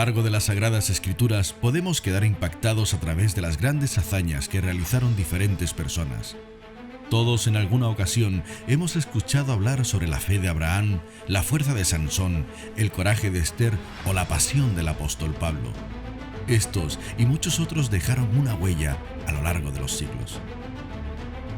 largo de las Sagradas Escrituras podemos quedar impactados a través de las grandes hazañas que realizaron diferentes personas. Todos en alguna ocasión hemos escuchado hablar sobre la fe de Abraham, la fuerza de Sansón, el coraje de Esther o la pasión del apóstol Pablo. Estos y muchos otros dejaron una huella a lo largo de los siglos.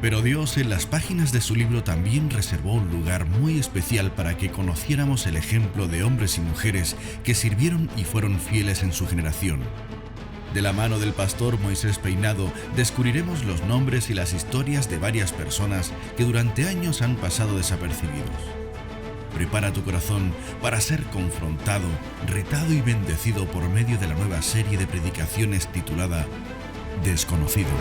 Pero Dios en las páginas de su libro también reservó un lugar muy especial para que conociéramos el ejemplo de hombres y mujeres que sirvieron y fueron fieles en su generación. De la mano del pastor Moisés Peinado descubriremos los nombres y las historias de varias personas que durante años han pasado desapercibidos. Prepara tu corazón para ser confrontado, retado y bendecido por medio de la nueva serie de predicaciones titulada Desconocidos.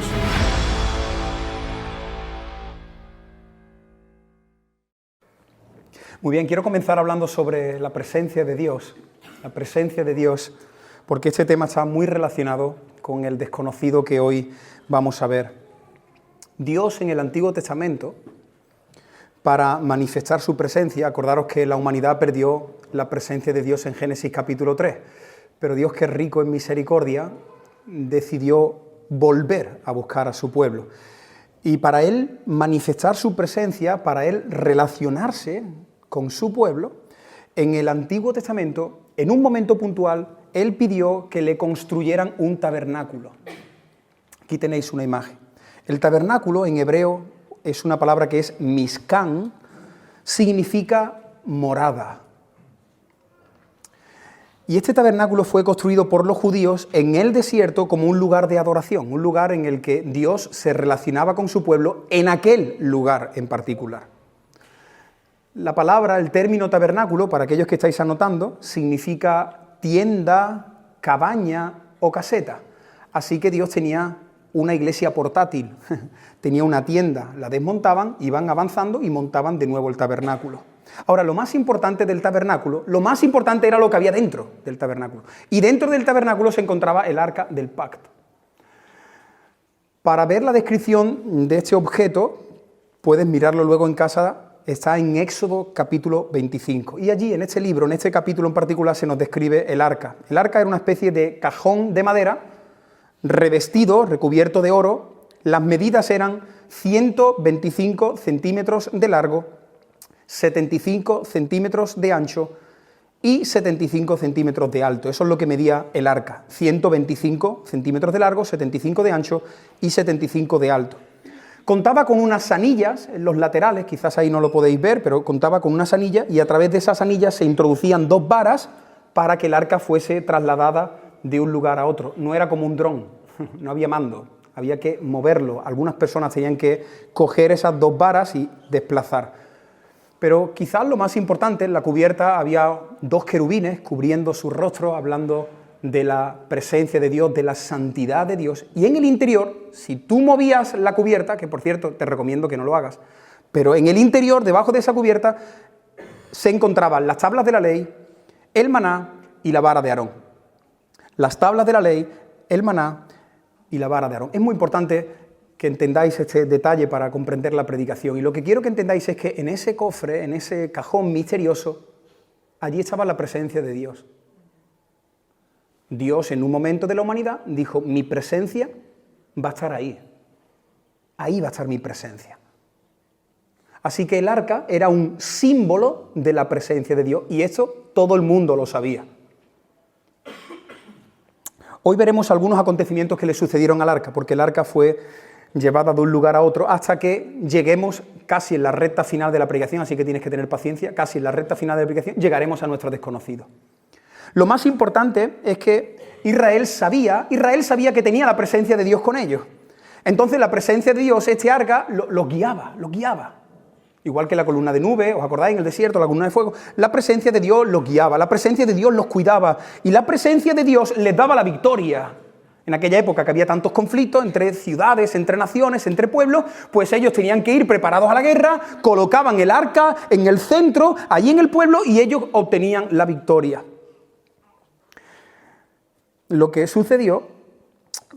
Muy bien, quiero comenzar hablando sobre la presencia de Dios, porque este tema está muy relacionado con el desconocido que hoy vamos a ver. Dios en el Antiguo Testamento, para manifestar su presencia, acordaros que la humanidad perdió la presencia de Dios en Génesis capítulo 3, pero Dios, que es rico en misericordia, decidió volver a buscar a su pueblo. Y para Él manifestar su presencia, para Él relacionarse con su pueblo, en el Antiguo Testamento, en un momento puntual, Él pidió que le construyeran un tabernáculo. Aquí tenéis una imagen. El tabernáculo en hebreo es una palabra que es mishkan, significa morada. Y este tabernáculo fue construido por los judíos en el desierto como un lugar de adoración, un lugar en el que Dios se relacionaba con su pueblo en aquel lugar en particular. La palabra, el término tabernáculo, para aquellos que estáis anotando, significa tienda, cabaña o caseta. Así que Dios tenía una iglesia portátil, tenía una tienda, la desmontaban, iban avanzando y montaban de nuevo el tabernáculo. Ahora, lo más importante del tabernáculo, lo más importante era lo que había dentro del tabernáculo. Y dentro del tabernáculo se encontraba el arca del pacto. Para ver la descripción de este objeto, puedes mirarlo luego en casa. Está en Éxodo capítulo 25. Y allí, en este libro, en este capítulo en particular, se nos describe el arca. El arca era una especie de cajón de madera, revestido, recubierto de oro. Las medidas eran 125 centímetros de largo, 75 centímetros de ancho y 75 centímetros de alto. Eso es lo que medía el arca. 125 centímetros de largo, 75 de ancho y 75 de alto. Contaba con unas anillas en los laterales, quizás ahí no lo podéis ver, pero contaba con unas anillas y a través de esas anillas se introducían dos varas para que el arca fuese trasladada de un lugar a otro. No era como un dron, no había mando, había que moverlo. Algunas personas tenían que coger esas dos varas y desplazar. Pero quizás lo más importante, en la cubierta había dos querubines cubriendo su rostro, hablando de la presencia de Dios, de la santidad de Dios. Y en el interior, si tú movías la cubierta, que por cierto te recomiendo que no lo hagas, pero en el interior, debajo de esa cubierta, se encontraban las tablas de la ley, el maná y la vara de Aarón. Las tablas de la ley, el maná y la vara de Aarón. Es muy importante que entendáis este detalle para comprender la predicación. Y lo que quiero que entendáis es que en ese cofre, en ese cajón misterioso, allí estaba la presencia de Dios. Dios, en un momento de la humanidad, dijo: mi presencia va a estar ahí. Ahí va a estar mi presencia. Así que el arca era un símbolo de la presencia de Dios, y esto todo el mundo lo sabía. Hoy veremos algunos acontecimientos que le sucedieron al arca, porque el arca fue llevada de un lugar a otro hasta que lleguemos casi en la recta final de la predicación, así que tienes que tener paciencia, casi en la recta final de la predicación llegaremos a nuestro desconocido. Lo más importante es que Israel sabía que tenía la presencia de Dios con ellos. Entonces la presencia de Dios, este arca, los guiaba. Igual que la columna de nube, ¿os acordáis? En el desierto, la columna de fuego. La presencia de Dios los guiaba, la presencia de Dios los cuidaba y la presencia de Dios les daba la victoria. En aquella época que había tantos conflictos entre ciudades, entre naciones, entre pueblos, pues ellos tenían que ir preparados a la guerra, colocaban el arca en el centro, allí en el pueblo, y ellos obtenían la victoria. Lo que sucedió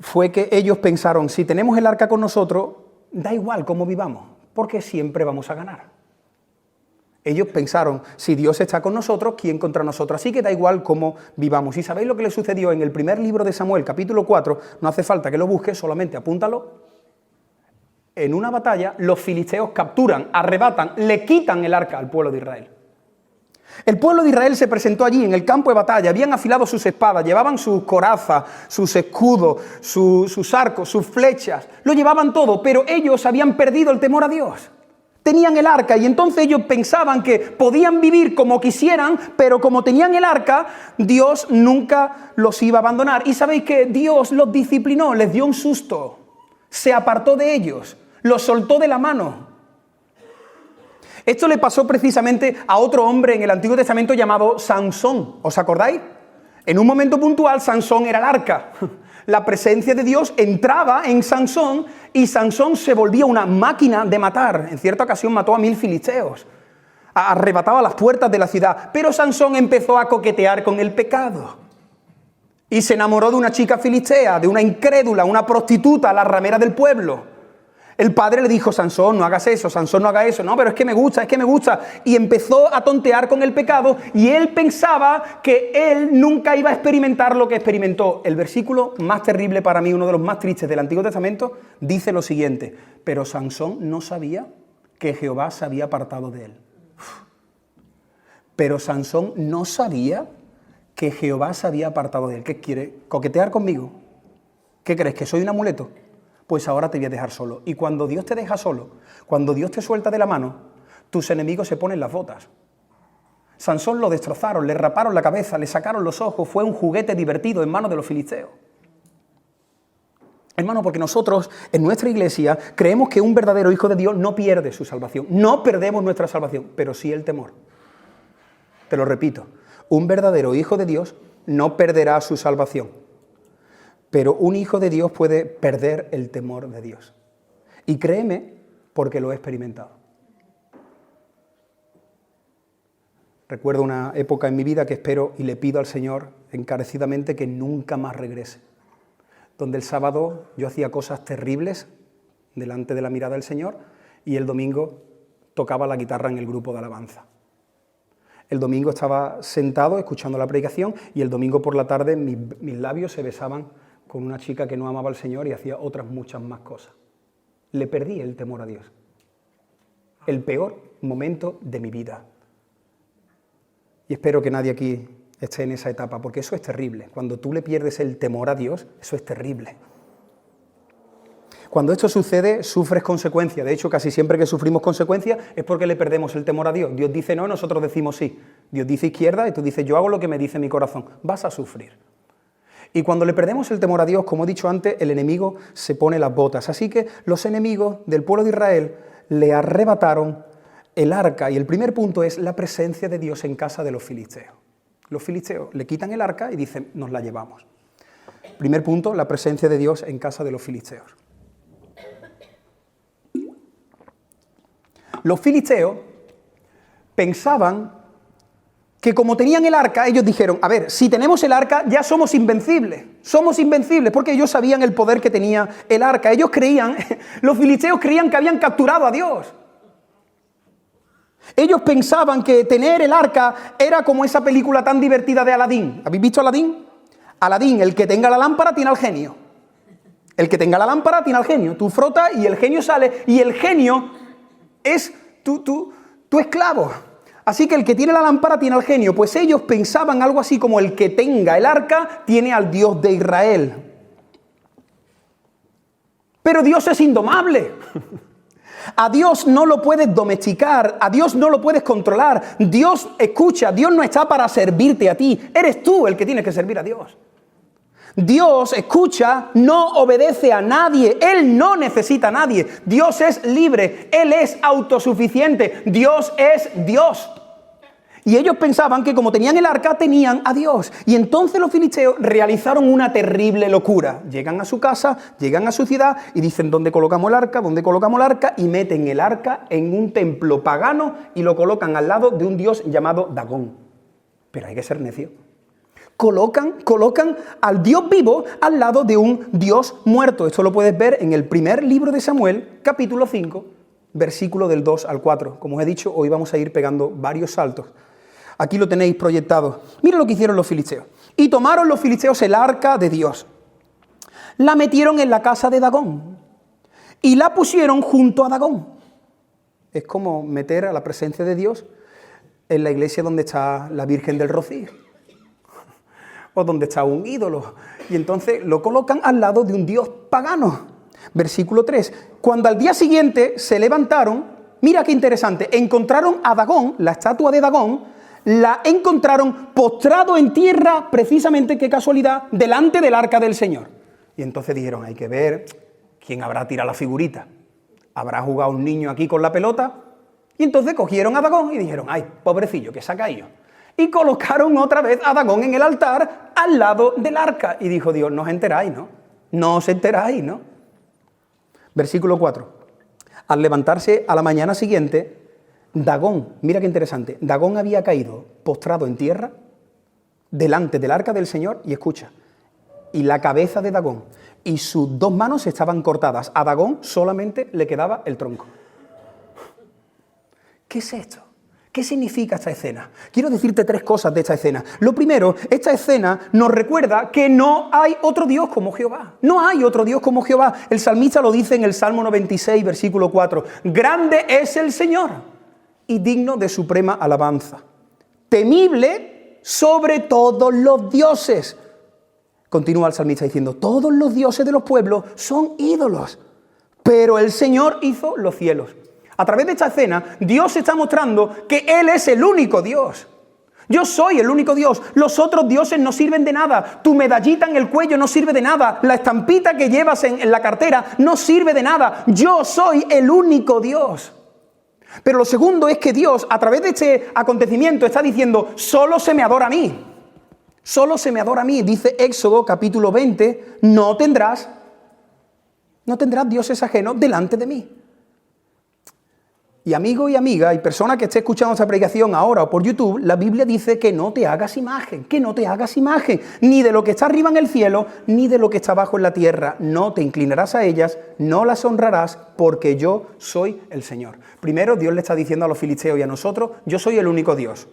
fue que ellos pensaron: si tenemos el arca con nosotros, da igual cómo vivamos, porque siempre vamos a ganar. Ellos pensaron, si Dios está con nosotros, ¿quién contra nosotros? Así que da igual cómo vivamos. ¿Y sabéis lo que le sucedió en el primer libro de Samuel, capítulo 4? No hace falta que lo busques, solamente apúntalo. En una batalla, los filisteos capturan, arrebatan, le quitan el arca al pueblo de Israel. El pueblo de Israel se presentó allí en el campo de batalla, habían afilado sus espadas, llevaban sus corazas, sus escudos, sus arcos, sus flechas, lo llevaban todo, pero ellos habían perdido el temor a Dios. Tenían el arca y entonces ellos pensaban que podían vivir como quisieran, pero como tenían el arca, Dios nunca los iba a abandonar. Y sabéis que Dios los disciplinó, les dio un susto, se apartó de ellos, los soltó de la mano. Esto le pasó precisamente a otro hombre en el Antiguo Testamento llamado Sansón. ¿Os acordáis? En un momento puntual, Sansón era el arca. La presencia de Dios entraba en Sansón y Sansón se volvía una máquina de matar. En cierta ocasión mató a 1000 filisteos. Arrebataba las puertas de la ciudad. Pero Sansón empezó a coquetear con el pecado. Y se enamoró de una chica filistea, de una incrédula, una prostituta, la ramera del pueblo. El padre le dijo, Sansón, no hagas eso, Sansón, no haga eso. No, pero es que me gusta. Y empezó a tontear con el pecado y él pensaba que él nunca iba a experimentar lo que experimentó. El versículo más terrible para mí, uno de los más tristes del Antiguo Testamento, dice lo siguiente: pero Sansón no sabía que Jehová se había apartado de él. Pero Sansón no sabía que Jehová se había apartado de él. ¿Qué quiere? ¿Coquetear conmigo? ¿Qué crees? ¿Que soy un amuleto? Pues ahora te voy a dejar solo. Y cuando Dios te deja solo, cuando Dios te suelta de la mano, tus enemigos se ponen las botas. Sansón lo destrozaron, le raparon la cabeza, le sacaron los ojos, fue un juguete divertido en manos de los filisteos. Hermano, porque nosotros en nuestra iglesia creemos que un verdadero hijo de Dios no pierde su salvación. No perdemos nuestra salvación, pero sí el temor. Te lo repito, un verdadero hijo de Dios no perderá su salvación. Pero un hijo de Dios puede perder el temor de Dios. Y créeme, porque lo he experimentado. Recuerdo una época en mi vida que espero y le pido al Señor encarecidamente que nunca más regrese. Donde el sábado yo hacía cosas terribles delante de la mirada del Señor y el domingo tocaba la guitarra en el grupo de alabanza. El domingo estaba sentado escuchando la predicación y el domingo por la tarde mis labios se besaban con una chica que no amaba al Señor y hacía otras muchas más cosas. Le perdí el temor a Dios. El peor momento de mi vida. Y espero que nadie aquí esté en esa etapa, porque eso es terrible. Cuando tú le pierdes el temor a Dios, eso es terrible. Cuando esto sucede, sufres consecuencias. De hecho, casi siempre que sufrimos consecuencias es porque le perdemos el temor a Dios. Dios dice no, nosotros decimos sí. Dios dice izquierda y tú dices yo hago lo que me dice mi corazón. Vas a sufrir. Y cuando le perdemos el temor a Dios, como he dicho antes, el enemigo se pone las botas. Así que los enemigos del pueblo de Israel le arrebataron el arca. Y el primer punto es la presencia de Dios en casa de los filisteos. Los filisteos le quitan el arca y dicen, nos la llevamos. Primer punto, la presencia de Dios en casa de los filisteos. Los filisteos pensaban que como tenían el arca, ellos dijeron, a ver, si tenemos el arca ya somos invencibles, porque ellos sabían el poder que tenía el arca. Ellos creían, los filisteos creían que habían capturado a Dios. Ellos pensaban que tener el arca era como esa película tan divertida de Aladín. ¿Habéis visto Aladín? Aladín, el que tenga la lámpara tiene al genio. El que tenga la lámpara tiene al genio. Tú frotas y el genio sale y el genio es tu esclavo. Así que el que tiene la lámpara tiene al genio. Pues ellos pensaban algo así como el que tenga el arca tiene al Dios de Israel. Pero Dios es indomable. A Dios no lo puedes domesticar, a Dios no lo puedes controlar. Dios escucha, Dios no está para servirte a ti. Eres tú el que tienes que servir a Dios. Dios escucha, no obedece a nadie, Él no necesita a nadie. Dios es libre, Él es autosuficiente, Dios es Dios. Y ellos pensaban que como tenían el arca, tenían a Dios. Y entonces los filisteos realizaron una terrible locura. Llegan a su casa, llegan a su ciudad y dicen, ¿dónde colocamos el arca? ¿Dónde colocamos el arca? Y meten el arca en un templo pagano y lo colocan al lado de un dios llamado Dagón. Pero hay que ser necio. Colocan al Dios vivo al lado de un Dios muerto. Esto lo puedes ver en el primer libro de Samuel, capítulo 5, versículo del 2 al 4. Como os he dicho, hoy vamos a ir pegando varios saltos. Aquí lo tenéis proyectado. Mira lo que hicieron los filisteos. Y tomaron los filisteos el arca de Dios. La metieron en la casa de Dagón y la pusieron junto a Dagón. Es como meter a la presencia de Dios en la iglesia donde está la Virgen del Rocío o donde está un ídolo. Y entonces lo colocan al lado de un dios pagano. Versículo 3. Cuando al día siguiente se levantaron, mira qué interesante, encontraron a Dagón, la estatua de Dagón, la encontraron postrado en tierra, precisamente, qué casualidad, delante del arca del Señor. Y entonces dijeron, hay que ver quién habrá tirado la figurita. ¿Habrá jugado un niño aquí con la pelota? Y entonces cogieron a Dagón y dijeron, ay, pobrecillo, que se ha caído. Y colocaron otra vez a Dagón en el altar al lado del arca. Y dijo Dios, no os enteráis, ¿no? No os enteráis, ¿no? Versículo 4. Al levantarse a la mañana siguiente, Dagón, mira qué interesante, Dagón había caído postrado en tierra delante del arca del Señor y escucha, y la cabeza de Dagón y sus 2 manos estaban cortadas. A Dagón solamente le quedaba el tronco. ¿Qué es esto? ¿Qué significa esta escena? Quiero decirte 3 cosas de esta escena. Lo primero, esta escena nos recuerda que no hay otro Dios como Jehová. No hay otro Dios como Jehová. El salmista lo dice en el Salmo 96, versículo 4. Grande es el Señor y digno de suprema alabanza. Temible sobre todos los dioses. Continúa el salmista diciendo, todos los dioses de los pueblos son ídolos, pero el Señor hizo los cielos. A través de esta escena, Dios está mostrando que Él es el único Dios. Yo soy el único Dios. Los otros dioses no sirven de nada. Tu medallita en el cuello no sirve de nada. La estampita que llevas en la cartera no sirve de nada. Yo soy el único Dios. Pero lo segundo es que Dios, a través de este acontecimiento, está diciendo, solo se me adora a mí. Solo se me adora a mí. Dice Éxodo capítulo 20, no tendrás dioses ajenos delante de mí. Y amigo y amiga, y persona que esté escuchando esta predicación ahora o por YouTube, la Biblia dice que no te hagas imagen, ni de lo que está arriba en el cielo, ni de lo que está abajo en la tierra. No te inclinarás a ellas, no las honrarás, porque yo soy el Señor. Primero, Dios le está diciendo a los filisteos y a nosotros, yo soy el único Dios.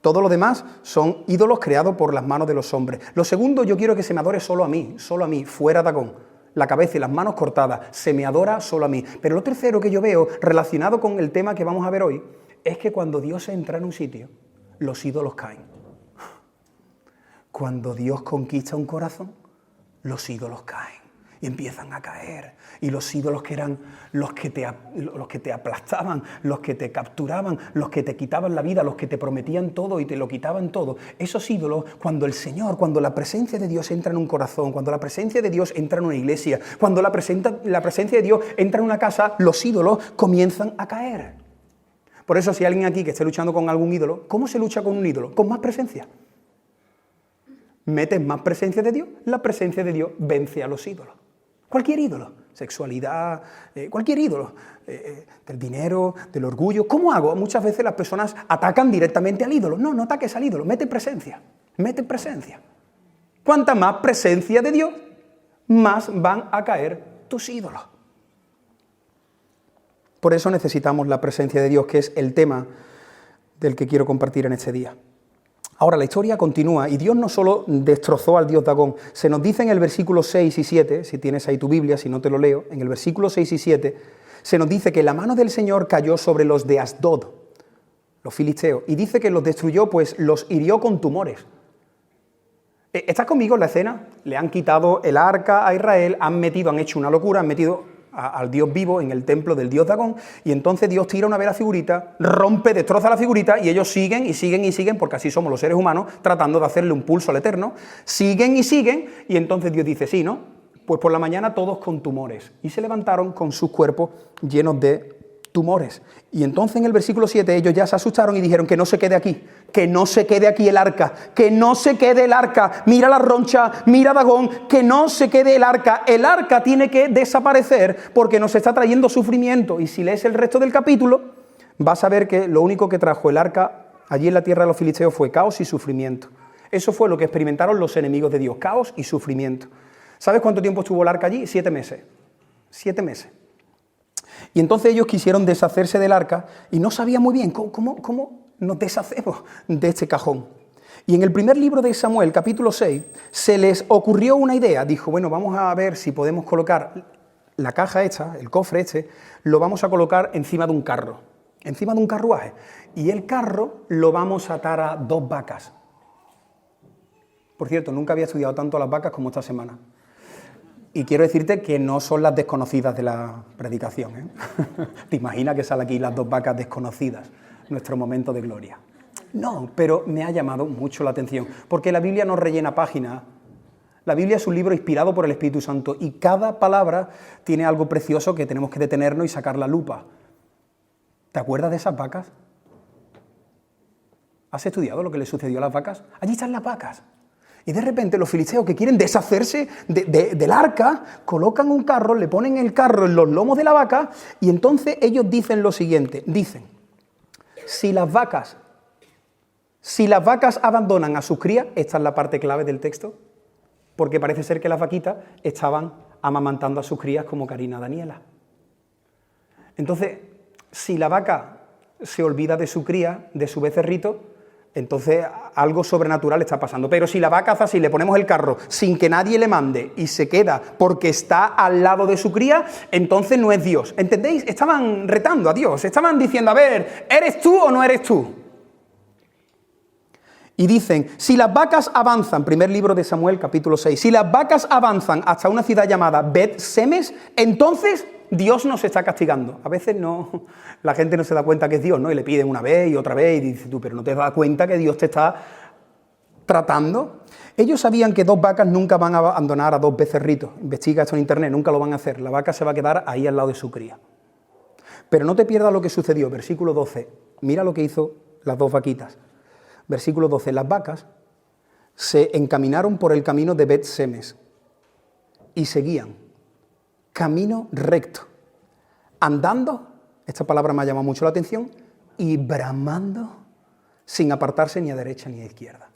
Todo lo demás son ídolos creados por las manos de los hombres. Lo segundo, yo quiero que se me adore solo a mí, fuera Dagón. La cabeza y las manos cortadas, se me adora solo a mí. Pero lo tercero que yo veo, relacionado con el tema que vamos a ver hoy, es que cuando Dios entra en un sitio, los ídolos caen. Cuando Dios conquista un corazón, los ídolos caen y empiezan a caer. Y los ídolos que eran los que te aplastaban, los que te capturaban, los que te quitaban la vida, los que te prometían todo y te lo quitaban todo. Esos ídolos, cuando el Señor, cuando la presencia de Dios entra en un corazón, cuando la presencia de Dios entra en una iglesia, cuando la presencia de Dios entra en una casa, los ídolos comienzan a caer. Por eso, si hay alguien aquí que esté luchando con algún ídolo, ¿cómo se lucha con un ídolo? Con más presencia. Metes más presencia de Dios, la presencia de Dios vence a los ídolos. Cualquier ídolo, sexualidad, cualquier ídolo, del dinero, del orgullo. ¿Cómo hago? Muchas veces las personas atacan directamente al ídolo. No ataques al ídolo, mete presencia. Cuanta más presencia de Dios, más van a caer tus ídolos. Por eso necesitamos la presencia de Dios, que es el tema del que quiero compartir en este día. Ahora, la historia continúa y Dios no solo destrozó al dios Dagón, se nos dice en el versículo 6 y 7, si tienes ahí tu Biblia, si no te lo leo, en el versículo 6 y 7, se nos dice que la mano del Señor cayó sobre los de Asdod, los filisteos, y dice que los destruyó, pues los hirió con tumores. ¿Estás conmigo en la escena? Le han quitado el arca a Israel, han hecho una locura, han metido al Dios vivo en el templo del dios Dagón, y entonces Dios tira una vez la figurita, destroza la figurita, y ellos siguen, porque así somos los seres humanos, tratando de hacerle un pulso al Eterno, siguen, y entonces Dios dice, sí, ¿no? Pues por la mañana todos con tumores, y se levantaron con sus cuerpos llenos de tumores. Y entonces en el versículo 7 ellos ya se asustaron y dijeron que no se quede aquí el arca, que no se quede el arca, mira la roncha, mira Dagón, que no se quede el arca tiene que desaparecer porque nos está trayendo sufrimiento. Y si lees el resto del capítulo, vas a ver que lo único que trajo el arca allí en la tierra de los filisteos fue caos y sufrimiento. Eso fue lo que experimentaron los enemigos de Dios, caos y sufrimiento. ¿Sabes cuánto tiempo estuvo el arca allí? 7 meses. Y entonces ellos quisieron deshacerse del arca y no sabían muy bien cómo nos deshacemos de este cajón. Y en el primer libro de Samuel, capítulo 6, se les ocurrió una idea. Dijo, bueno, vamos a ver si podemos colocar la caja esta, el cofre este, lo vamos a colocar encima de un carro, encima de un carruaje. Y el carro lo vamos a atar a 2 vacas. Por cierto, nunca había estudiado tanto las vacas como esta semana. Y quiero decirte que no son las desconocidas de la predicación, ¿eh? ¿Te imaginas que salen aquí las 2 vacas desconocidas? Nuestro momento de gloria. No, pero me ha llamado mucho la atención, porque la Biblia no rellena páginas. La Biblia es un libro inspirado por el Espíritu Santo y cada palabra tiene algo precioso que tenemos que detenernos y sacar la lupa. ¿Te acuerdas de esas vacas? ¿Has estudiado lo que le sucedió a las vacas? Allí están las vacas. Y de repente los filisteos que quieren deshacerse del arca, colocan un carro, le ponen el carro en los lomos de la vaca y entonces ellos dicen lo siguiente, dicen, si las vacas abandonan a sus crías, esta es la parte clave del texto, porque parece ser que las vaquitas estaban amamantando a sus crías como Karina Daniela. Entonces, si la vaca se olvida de su cría, de su becerrito, entonces algo sobrenatural está pasando. Pero si la vaca hace así, le ponemos el carro sin que nadie le mande y se queda porque está al lado de su cría, entonces no es Dios. ¿Entendéis? Estaban retando a Dios, estaban diciendo, a ver, ¿eres tú o no eres tú? Y dicen, si las vacas avanzan, primer libro de Samuel, capítulo 6, si las vacas avanzan hasta una ciudad llamada Bet-Semes, entonces Dios nos está castigando. A veces no, la gente no se da cuenta que es Dios, ¿no? Y le piden una vez y otra vez y dices tú, pero no te das cuenta que Dios te está tratando. Ellos sabían que 2 vacas nunca van a abandonar a 2 becerritos. Investiga esto en internet, nunca lo van a hacer. La vaca se va a quedar ahí al lado de su cría. Pero no te pierdas lo que sucedió. Versículo 12. Mira lo que hizo las 2 vaquitas. Versículo 12. Las vacas se encaminaron por el camino de Bet-Semes y seguían camino recto, andando, esta palabra me ha llamado mucho la atención, y bramando sin apartarse ni a derecha ni a izquierda.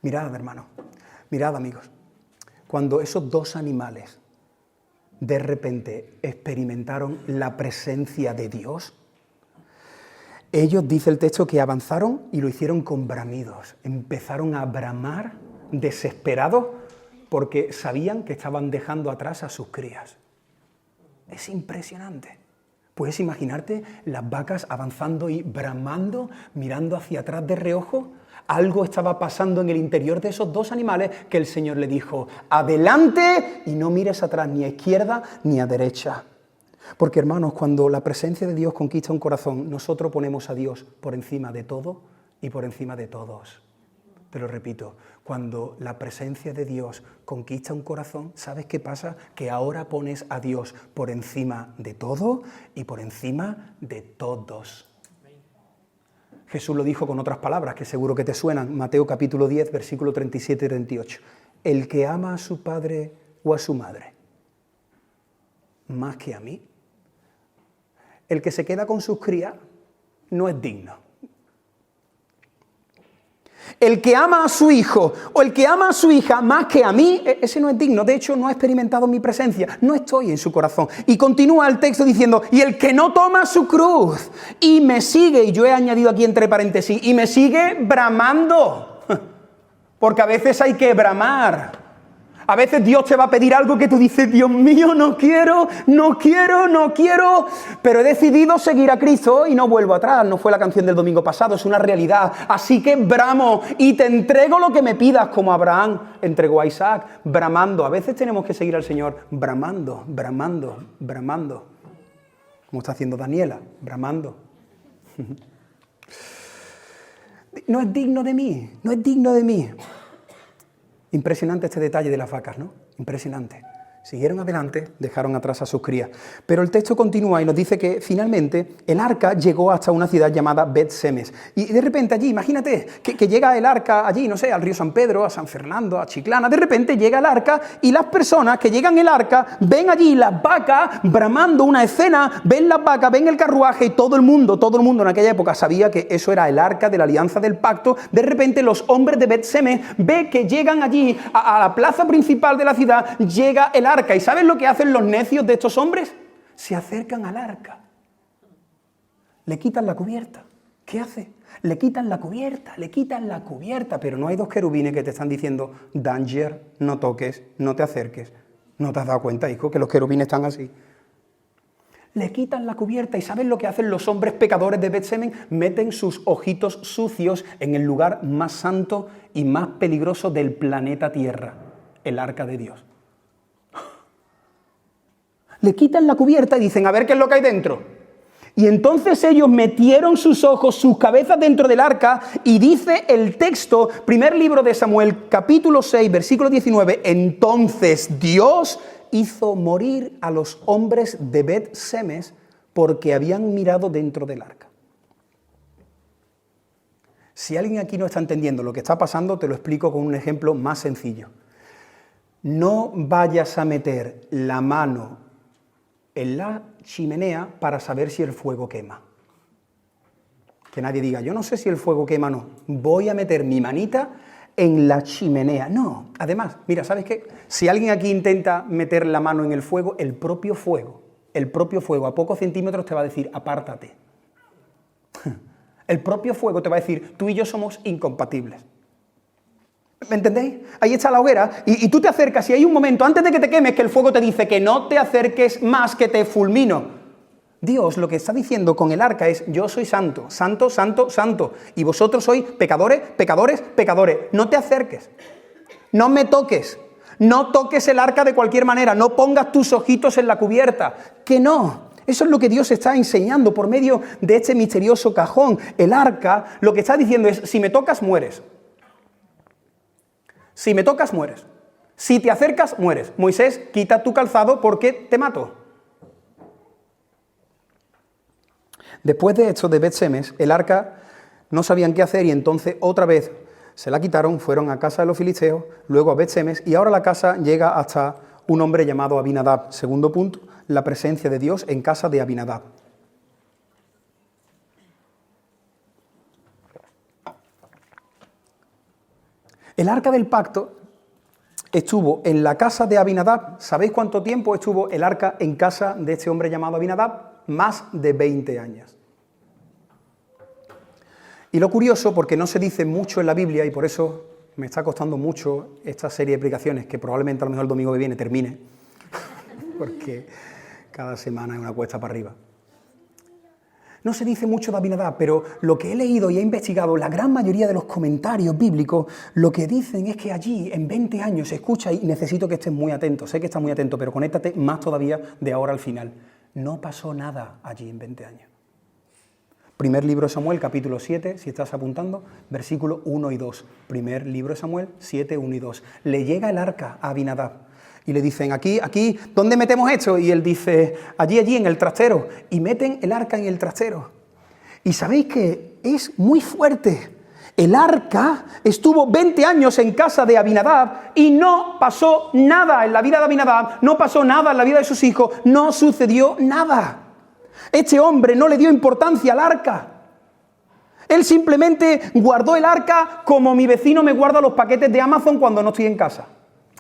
Mirad, hermanos, mirad, amigos, cuando esos 2 animales de repente experimentaron la presencia de Dios, ellos, dice el texto, que avanzaron y lo hicieron con bramidos, empezaron a bramar desesperados porque sabían que estaban dejando atrás a sus crías. Es impresionante. ¿Puedes imaginarte las vacas avanzando y bramando, mirando hacia atrás de reojo? Algo estaba pasando en el interior de esos 2 animales que el Señor le dijo, adelante y no mires atrás ni a izquierda ni a derecha. Porque, hermanos, cuando la presencia de Dios conquista un corazón, nosotros ponemos a Dios por encima de todo y por encima de todos. Te lo repito, cuando la presencia de Dios conquista un corazón, ¿sabes qué pasa? Que ahora pones a Dios por encima de todo y por encima de todos. Jesús lo dijo con otras palabras que seguro que te suenan. Mateo capítulo 10, versículo 37 y 38. El que ama a su padre o a su madre más que a mí, el que se queda con sus crías no es digno. El que ama a su hijo o el que ama a su hija más que a mí, ese no es digno. De hecho, no ha experimentado mi presencia. No estoy en su corazón. Y continúa el texto diciendo, y el que no toma su cruz y me sigue, y yo he añadido aquí entre paréntesis, y me sigue bramando. Porque a veces hay que bramar. A veces Dios te va a pedir algo que tú dices, Dios mío, no quiero, pero he decidido seguir a Cristo y no vuelvo atrás. No fue la canción del domingo pasado, es una realidad. Así que bramo y te entrego lo que me pidas, como Abraham entregó a Isaac, bramando. A veces tenemos que seguir al Señor bramando, como está haciendo Daniela, bramando. No es digno de mí. Impresionante este detalle de las vacas, ¿no? Impresionante. Siguieron adelante, dejaron atrás a sus crías. Pero el texto continúa y nos dice que finalmente el arca llegó hasta una ciudad llamada Bet-Semes. Y de repente allí, imagínate, que llega el arca allí, no sé, al río San Pedro, a San Fernando, a Chiclana. De repente llega el arca y las personas que llegan al arca ven allí las vacas bramando una escena, ven las vacas, ven el carruaje y todo el mundo en aquella época sabía que eso era el arca de la alianza del pacto. De repente los hombres de Bet-Semes ven que llegan allí a la plaza principal de la ciudad, llega el arca. ¿Y sabes lo que hacen los necios de estos hombres? se acercan al arca. Le quitan la cubierta. ¿Qué hace? Le quitan la cubierta, pero no hay dos querubines que te están diciendo, danger, no toques, no te acerques. ¿No te has dado cuenta, hijo, que los querubines están así? Le quitan la cubierta y ¿saben lo que hacen los hombres pecadores de Bet-Semen? Meten sus ojitos sucios en el lugar más santo y más peligroso del planeta Tierra, el arca de Dios. Le quitan la cubierta y dicen, a ver qué es lo que hay dentro. Y entonces ellos metieron sus ojos, sus cabezas dentro del arca, y dice el texto, primer libro de Samuel, capítulo 6, versículo 19, entonces Dios hizo morir a los hombres de Bet-Semes porque habían mirado dentro del arca. Si alguien aquí no está entendiendo lo que está pasando, te lo explico con un ejemplo más sencillo. No vayas a meter la mano en la chimenea para saber si el fuego quema. Que nadie diga, yo no sé si el fuego quema o no. Voy a meter mi manita en la chimenea. No, además, mira, ¿sabes qué? Si alguien aquí intenta meter la mano en el fuego a pocos centímetros te va a decir, apártate. El propio fuego te va a decir, tú y yo somos incompatibles. ¿Me entendéis? Ahí está la hoguera y tú te acercas y hay un momento antes de que te quemes que el fuego te dice que no te acerques más, que te fulmino. Dios lo que está diciendo con el arca es, yo soy santo, santo, santo, santo, y vosotros sois pecadores, pecadores, pecadores. No te acerques, no me toques, no toques el arca de cualquier manera, no pongas tus ojitos en la cubierta, que no. Eso es lo que Dios está enseñando por medio de este misterioso cajón. El arca lo que está diciendo es, si me tocas, mueres. Si me tocas, mueres. Si te acercas, mueres. Moisés, quita tu calzado porque te mato. Después de esto de Bet-Semes, el arca no sabían qué hacer y entonces otra vez se la quitaron, fueron a casa de los filisteos, luego a Bet-Semes y ahora la casa llega hasta un hombre llamado Abinadab. Segundo punto, la presencia de Dios en casa de Abinadab. El arca del pacto estuvo en la casa de Abinadab. ¿Sabéis cuánto tiempo estuvo el arca en casa de este hombre llamado Abinadab? Más de 20 años. Y lo curioso, porque no se dice mucho en la Biblia, y por eso me está costando mucho esta serie de explicaciones, que probablemente a lo mejor el domingo que viene termine, porque cada semana es una cuesta para arriba. No se dice mucho de Abinadab, pero lo que he leído y he investigado, la gran mayoría de los comentarios bíblicos, lo que dicen es que allí, en 20 años, se escucha, y necesito que estés muy atento, sé que estás muy atento, pero conéctate más todavía de ahora al final. No pasó nada allí en 20 años. Primer libro de Samuel, capítulo 7, si estás apuntando, versículo 1 y 2. Primer libro de Samuel, 7, 1 y 2. Le llega el arca a Abinadab. Y le dicen, aquí, ¿dónde metemos esto? Y él dice, allí, en el trastero. Y meten el arca en el trastero. Y sabéis que es muy fuerte. El arca estuvo 20 años en casa de Abinadab y no pasó nada en la vida de Abinadab, no pasó nada en la vida de sus hijos, no sucedió nada. Este hombre no le dio importancia al arca. Él simplemente guardó el arca como mi vecino me guarda los paquetes de Amazon cuando no estoy en casa.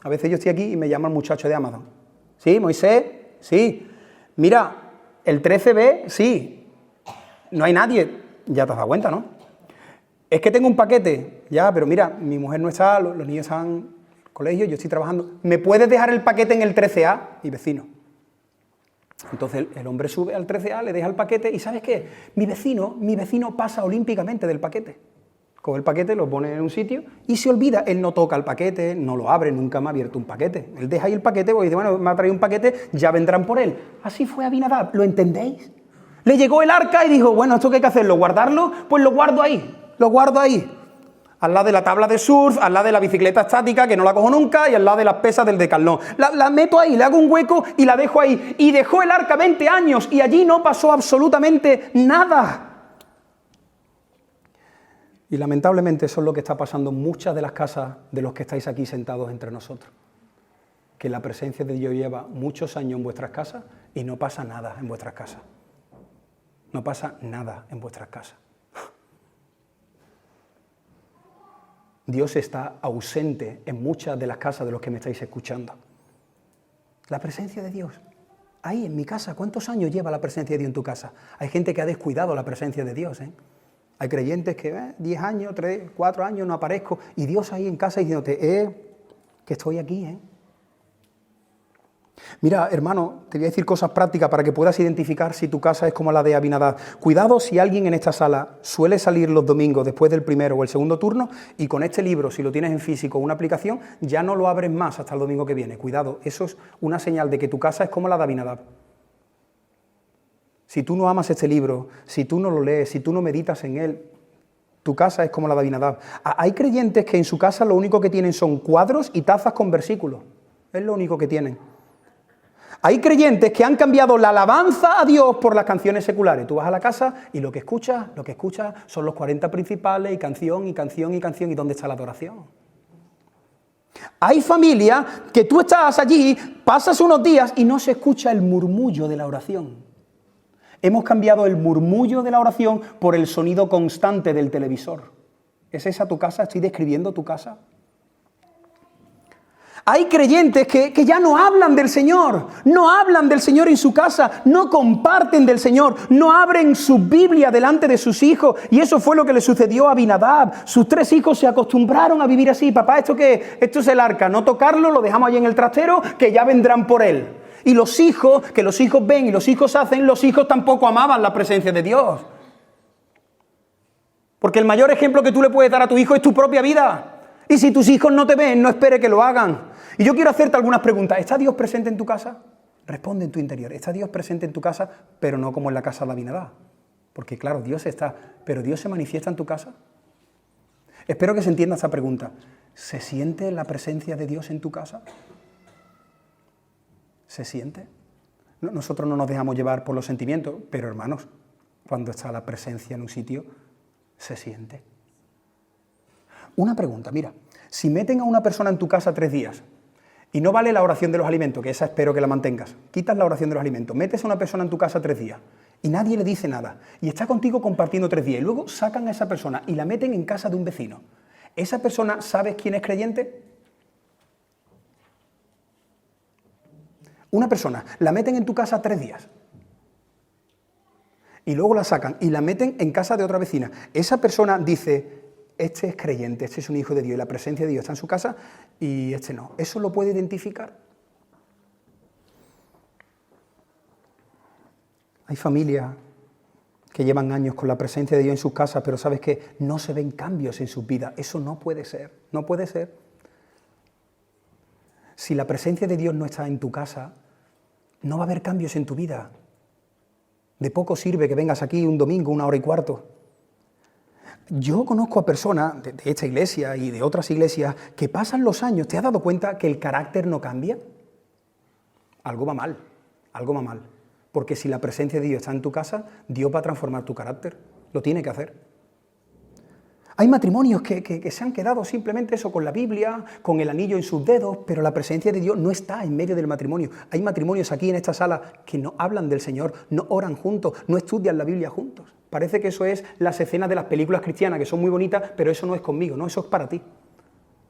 A veces yo estoy aquí y me llama el muchacho de Amazon. ¿Sí, Moisés? Sí. Mira, el 13B, sí. No hay nadie. Ya te has dado cuenta, ¿no? Es que tengo un paquete. Ya, pero mira, mi mujer no está, los niños están en el colegio, yo estoy trabajando. ¿Me puedes dejar el paquete en el 13A? Mi vecino. Entonces el hombre sube al 13A, le deja el paquete y ¿sabes qué? Mi vecino pasa olímpicamente del paquete. Coge el paquete, lo pone en un sitio y se olvida. Él no toca el paquete, no lo abre, nunca me ha abierto un paquete. Él deja ahí el paquete porque dice, bueno, me ha traído un paquete, ya vendrán por él. Así fue Abinadab, ¿lo entendéis? Le llegó el arca y dijo, bueno, ¿esto qué hay que hacerlo? ¿Guardarlo? Pues lo guardo ahí. Al lado de la tabla de surf, al lado de la bicicleta estática, que no la cojo nunca, y al lado de las pesas del Decathlon. La meto ahí, le hago un hueco y la dejo ahí. Y dejó el arca 20 años y allí no pasó absolutamente nada. Y lamentablemente eso es lo que está pasando en muchas de las casas de los que estáis aquí sentados entre nosotros. Que la presencia de Dios lleva muchos años en vuestras casas y no pasa nada en vuestras casas. No pasa nada en vuestras casas. Dios está ausente en muchas de las casas de los que me estáis escuchando. La presencia de Dios. Ahí en mi casa, ¿cuántos años lleva la presencia de Dios en tu casa? Hay gente que ha descuidado la presencia de Dios, ¿eh? Hay creyentes que 10 años, 3, 4 años no aparezco, y Dios ahí en casa diciéndote, que estoy aquí, ¿eh? Mira, hermano, te voy a decir cosas prácticas para que puedas identificar si tu casa es como la de Abinadab. Cuidado si alguien en esta sala suele salir los domingos después del primero o el segundo turno y con este libro, si lo tienes en físico o una aplicación, ya no lo abres más hasta el domingo que viene. Cuidado, eso es una señal de que tu casa es como la de Abinadab. Si tú no amas este libro, si tú no lo lees, si tú no meditas en él, tu casa es como la de Abinadab. Hay creyentes que en su casa lo único que tienen son cuadros y tazas con versículos. Es lo único que tienen. Hay creyentes que han cambiado la alabanza a Dios por las canciones seculares. Tú vas a la casa y lo que escuchas son los 40 principales y canción, y canción, y canción. ¿Y dónde está la adoración? Hay familias que tú estás allí, pasas unos días y no se escucha el murmullo de la oración. Hemos cambiado el murmullo de la oración por el sonido constante del televisor. ¿Es esa tu casa? ¿Estoy describiendo tu casa? Hay creyentes que ya no hablan del Señor, no hablan del Señor en su casa, no comparten del Señor, no abren su Biblia delante de sus hijos. Y eso fue lo que le sucedió a Abinadab. Sus 3 hijos se acostumbraron a vivir así. Papá, ¿esto qué es? Esto es el arca, no tocarlo, lo dejamos ahí en el trastero, que ya vendrán por él. Y los hijos, que los hijos ven y los hijos hacen, los hijos tampoco amaban la presencia de Dios. Porque el mayor ejemplo que tú le puedes dar a tu hijo es tu propia vida. Y si tus hijos no te ven, no espere que lo hagan. Y yo quiero hacerte algunas preguntas. ¿Está Dios presente en tu casa? Responde en tu interior. ¿Está Dios presente en tu casa? Pero no como en la casa de Abinadab. Porque claro, Dios está, pero ¿Dios se manifiesta en tu casa? Espero que se entienda esta pregunta. ¿Se siente la presencia de Dios en tu casa? ¿Se siente? Nosotros no nos dejamos llevar por los sentimientos, pero hermanos, cuando está la presencia en un sitio, se siente. Una pregunta, mira, si meten a una persona en tu casa 3 días y no vale la oración de los alimentos, que esa espero que la mantengas, quitas la oración de los alimentos, metes a una persona en tu casa 3 días y nadie le dice nada y está contigo compartiendo 3 días y luego sacan a esa persona y la meten en casa de un vecino, ¿esa persona sabes quién es creyente? Una persona, la meten en tu casa 3 días y luego la sacan y la meten en casa de otra vecina. Esa persona dice, este es creyente, este es un hijo de Dios y la presencia de Dios está en su casa y este no. ¿Eso lo puede identificar? Hay familias que llevan años con la presencia de Dios en sus casas, pero sabes que no se ven cambios en sus vidas. Eso no puede ser, no puede ser. Si la presencia de Dios no está en tu casa, no va a haber cambios en tu vida. De poco sirve que vengas aquí un domingo, 1 hora y cuarto. Yo conozco a personas de esta iglesia y de otras iglesias que pasan los años. ¿Te has dado cuenta que el carácter no cambia? Algo va mal, algo va mal. Porque si la presencia de Dios está en tu casa, Dios va a transformar tu carácter. Lo tiene que hacer. Hay matrimonios que se han quedado simplemente eso, con la Biblia, con el anillo en sus dedos, pero la presencia de Dios no está en medio del matrimonio. Hay matrimonios aquí en esta sala que no hablan del Señor, no oran juntos, no estudian la Biblia juntos. Parece que eso es las escenas de las películas cristianas, que son muy bonitas, pero eso no es conmigo, no, eso es para ti.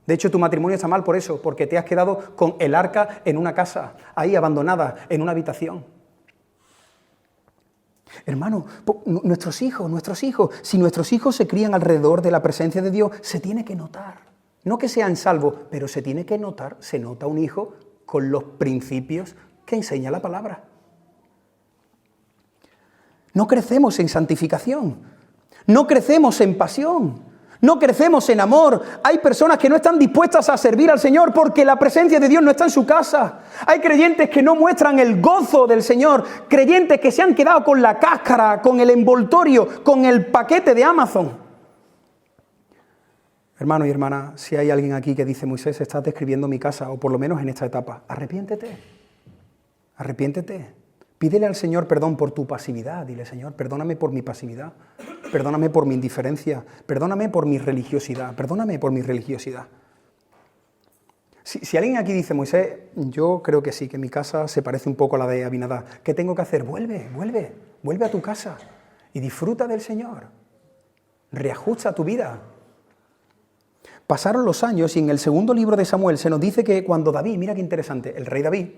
De hecho, tu matrimonio está mal por eso, porque te has quedado con el arca en una casa, ahí abandonada, en una habitación. Hermano, nuestros hijos, si nuestros hijos se crían alrededor de la presencia de Dios, se tiene que notar. No que sean salvos, pero se tiene que notar, se nota un hijo con los principios que enseña la palabra. No crecemos en santificación, no crecemos en pasión, no crecemos en amor. Hay personas que no están dispuestas a servir al Señor porque la presencia de Dios no está en su casa. Hay creyentes que no muestran el gozo del Señor, creyentes que se han quedado con la cáscara, con el envoltorio, con el paquete de Amazon. Hermano y hermana, si hay alguien aquí que dice, Moisés, estás describiendo mi casa, o por lo menos en esta etapa, arrepiéntete, arrepiéntete. Pídele al Señor perdón por tu pasividad. Dile, Señor, perdóname por mi pasividad, perdóname por mi indiferencia, perdóname por mi religiosidad, perdóname por mi religiosidad. Si alguien aquí dice, Moisés, yo creo que sí, que mi casa se parece un poco a la de Abinadab, ¿qué tengo que hacer? Vuelve a tu casa y disfruta del Señor. Reajusta tu vida. Pasaron los años y en el segundo libro de Samuel se nos dice que cuando David, mira qué interesante, el rey David,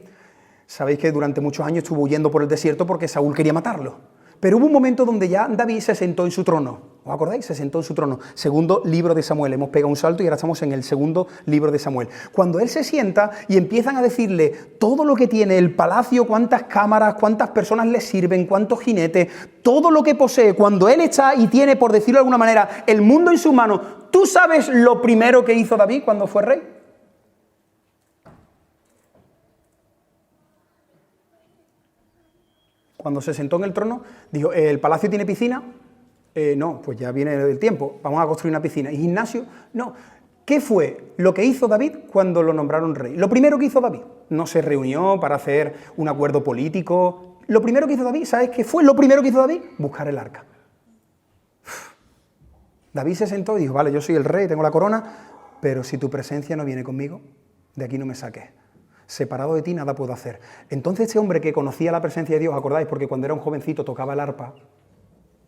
Sabéis que durante muchos años estuvo huyendo por el desierto porque Saúl quería matarlo. Pero hubo un momento donde ya David se sentó en su trono. ¿Os acordáis? Se sentó en su trono. Segundo libro de Samuel. Hemos pegado un salto y ahora estamos en el segundo libro de Samuel. Cuando él se sienta y empiezan a decirle todo lo que tiene, el palacio, cuántas cámaras, cuántas personas le sirven, cuántos jinetes, todo lo que posee, cuando él está y tiene, por decirlo de alguna manera, el mundo en sus manos, ¿tú sabes lo primero que hizo David cuando fue rey? Cuando se sentó en el trono, dijo, ¿el palacio tiene piscina? No, pues ya viene el tiempo, vamos a construir una piscina. ¿Y gimnasio? No. ¿Qué fue lo que hizo David cuando lo nombraron rey? Lo primero que hizo David, no se reunió para hacer un acuerdo político. Lo primero que hizo David, ¿sabes qué fue lo primero que hizo David? Buscar el arca. David se sentó y dijo, vale, yo soy el rey, tengo la corona, pero si tu presencia no viene conmigo, de aquí no me saques. Separado de ti nada puedo hacer. Entonces este hombre que conocía la presencia de Dios, ¿acordáis? Porque cuando era un jovencito tocaba el arpa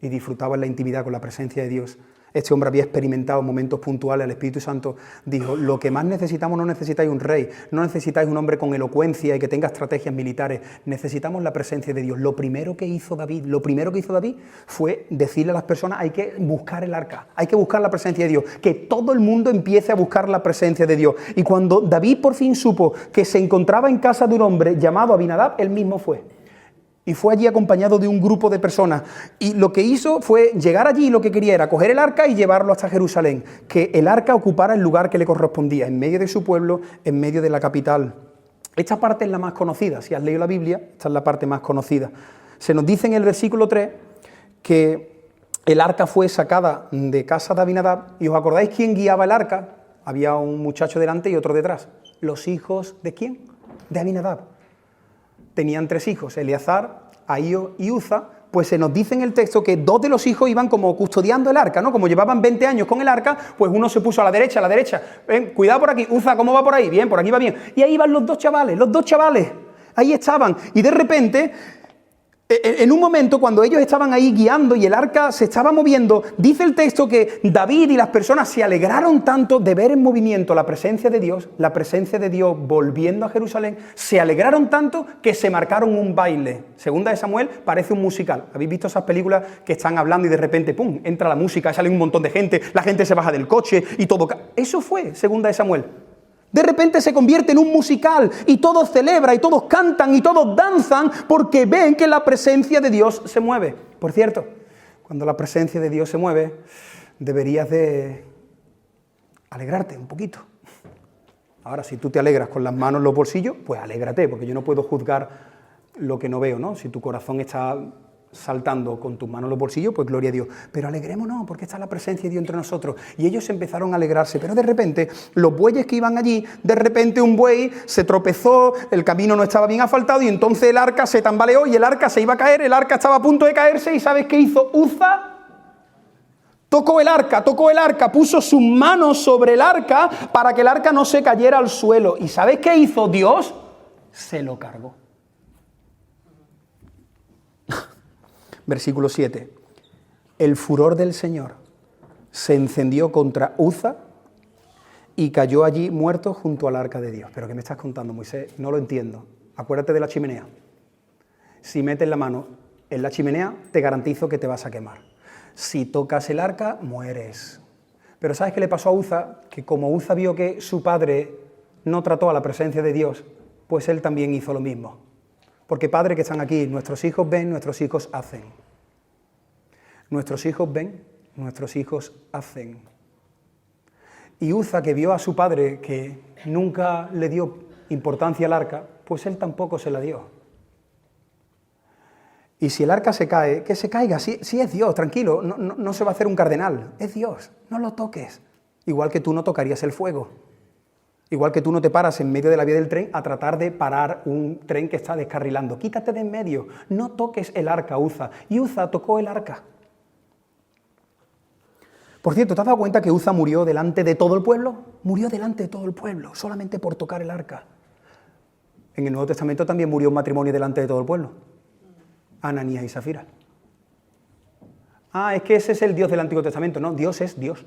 y disfrutaba en la intimidad con la presencia de Dios. Este hombre había experimentado momentos puntuales al Espíritu Santo. Dijo, lo que más necesitamos, no necesitáis un rey, no necesitáis un hombre con elocuencia y que tenga estrategias militares, necesitamos la presencia de Dios. Lo primero que hizo David fue decirle a las personas, hay que buscar el arca, hay que buscar la presencia de Dios, que todo el mundo empiece a buscar la presencia de Dios. Y cuando David por fin supo que se encontraba en casa de un hombre llamado Abinadab, él mismo fue. Y fue allí acompañado de un grupo de personas. Y lo que hizo fue llegar allí y lo que quería era coger el arca y llevarlo hasta Jerusalén. Que el arca ocupara el lugar que le correspondía, en medio de su pueblo, en medio de la capital. Esta parte es la más conocida. Si has leído la Biblia, esta es la parte más conocida. Se nos dice en el versículo 3 que el arca fue sacada de casa de Abinadab. ¿Y os acordáis quién guiaba el arca? Había un muchacho delante y otro detrás. ¿Los hijos de quién? De Abinadab. Tenían 3 hijos, Eleazar, Ahío y Uza. Pues se nos dice en el texto que 2 de los hijos iban como custodiando el arca, ¿no? Como llevaban 20 años con el arca, pues uno se puso a la derecha. Ven, cuidado por aquí. Uza, ¿cómo va por ahí? Bien, por aquí va bien. Y ahí iban los dos chavales. Ahí estaban. Y de repente, en un momento, cuando ellos estaban ahí guiando y el arca se estaba moviendo, dice el texto que David y las personas se alegraron tanto de ver en movimiento la presencia de Dios volviendo a Jerusalén, se alegraron tanto que se marcaron un baile. Segunda de Samuel parece un musical. ¿Habéis visto esas películas que están hablando y de repente, pum, entra la música, sale un montón de gente, la gente se baja del coche y todo? Eso fue Segunda de Samuel. De repente se convierte en un musical y todos celebran y todos cantan y todos danzan porque ven que la presencia de Dios se mueve. Por cierto, cuando la presencia de Dios se mueve, deberías de alegrarte un poquito. Ahora, si tú te alegras con las manos en los bolsillos, pues alégrate, porque yo no puedo juzgar lo que no veo, ¿no? Si tu corazón está saltando con tus manos en los bolsillos, pues gloria a Dios. Pero alegrémonos, porque está la presencia de Dios entre nosotros. Y ellos empezaron a alegrarse, pero de repente, los bueyes que iban allí, de repente un buey se tropezó, el camino no estaba bien asfaltado, y entonces el arca se tambaleó, y el arca se iba a caer, el arca estaba a punto de caerse, y ¿sabes qué hizo Uza? Tocó el arca, puso sus manos sobre el arca, para que el arca no se cayera al suelo. ¿Y sabes qué hizo Dios? Se lo cargó. Versículo 7. El furor del Señor se encendió contra Uza y cayó allí muerto junto al arca de Dios. ¿Pero qué me estás contando, Moisés? No lo entiendo. Acuérdate de la chimenea. Si metes la mano en la chimenea, te garantizo que te vas a quemar. Si tocas el arca, mueres. Pero ¿sabes qué le pasó a Uza? Que como Uza vio que su padre no trató a la presencia de Dios, pues él también hizo lo mismo. Porque padres que están aquí, nuestros hijos ven, nuestros hijos hacen. Nuestros hijos ven, nuestros hijos hacen. Y Uza, que vio a su padre que nunca le dio importancia al arca, pues él tampoco se la dio. Y si el arca se cae, que se caiga, si es Dios, tranquilo, no se va a hacer un cardenal, es Dios, no lo toques. Igual que tú no tocarías el fuego. Igual que tú no te paras en medio de la vía del tren a tratar de parar un tren que está descarrilando. Quítate de en medio, no toques el arca, Uza. Y Uza tocó el arca. Por cierto, ¿te has dado cuenta que Uza murió delante de todo el pueblo? Murió delante de todo el pueblo, solamente por tocar el arca. En el Nuevo Testamento también murió un matrimonio delante de todo el pueblo. Ananías y Zafira. Es que ese es el Dios del Antiguo Testamento. No, Dios es Dios.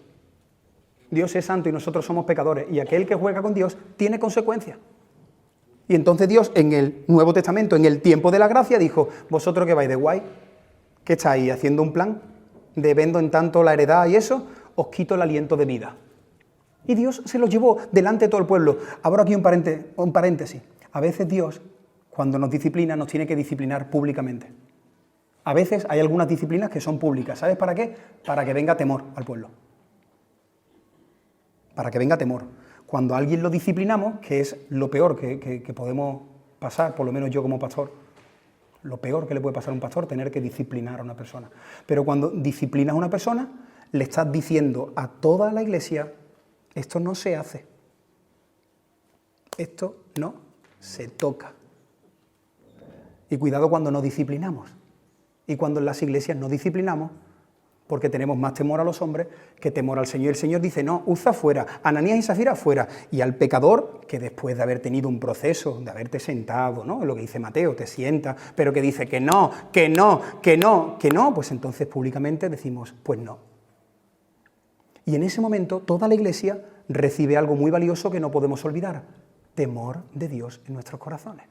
Dios es santo y nosotros somos pecadores. Y aquel que juega con Dios tiene consecuencias. Y entonces Dios en el Nuevo Testamento, en el tiempo de la gracia, dijo, vosotros que vais de guay, ¿qué estáis haciendo un plan de vendo en tanto la heredad y eso? Os quito el aliento de vida. Y Dios se los llevó delante de todo el pueblo. Abro aquí un paréntesis. A veces Dios, cuando nos disciplina, nos tiene que disciplinar públicamente. A veces hay algunas disciplinas que son públicas. ¿Sabes para qué? Para que venga temor al pueblo. Para que venga temor. Cuando a alguien lo disciplinamos, que es lo peor que podemos pasar, por lo menos yo como pastor, lo peor que le puede pasar a un pastor, tener que disciplinar a una persona. Pero cuando disciplinas a una persona, le estás diciendo a toda la iglesia, esto no se hace. Esto no se toca. Y cuidado cuando no disciplinamos. Y cuando en las iglesias no disciplinamos, porque tenemos más temor a los hombres que temor al Señor. El Señor dice, no, Uza fuera, Ananías y Zafira fuera. Y al pecador, que después de haber tenido un proceso, de haberte sentado, ¿no? Lo que dice Mateo, te sienta, pero que dice que no, pues entonces públicamente decimos, pues no. Y en ese momento toda la iglesia recibe algo muy valioso que no podemos olvidar, temor de Dios en nuestros corazones.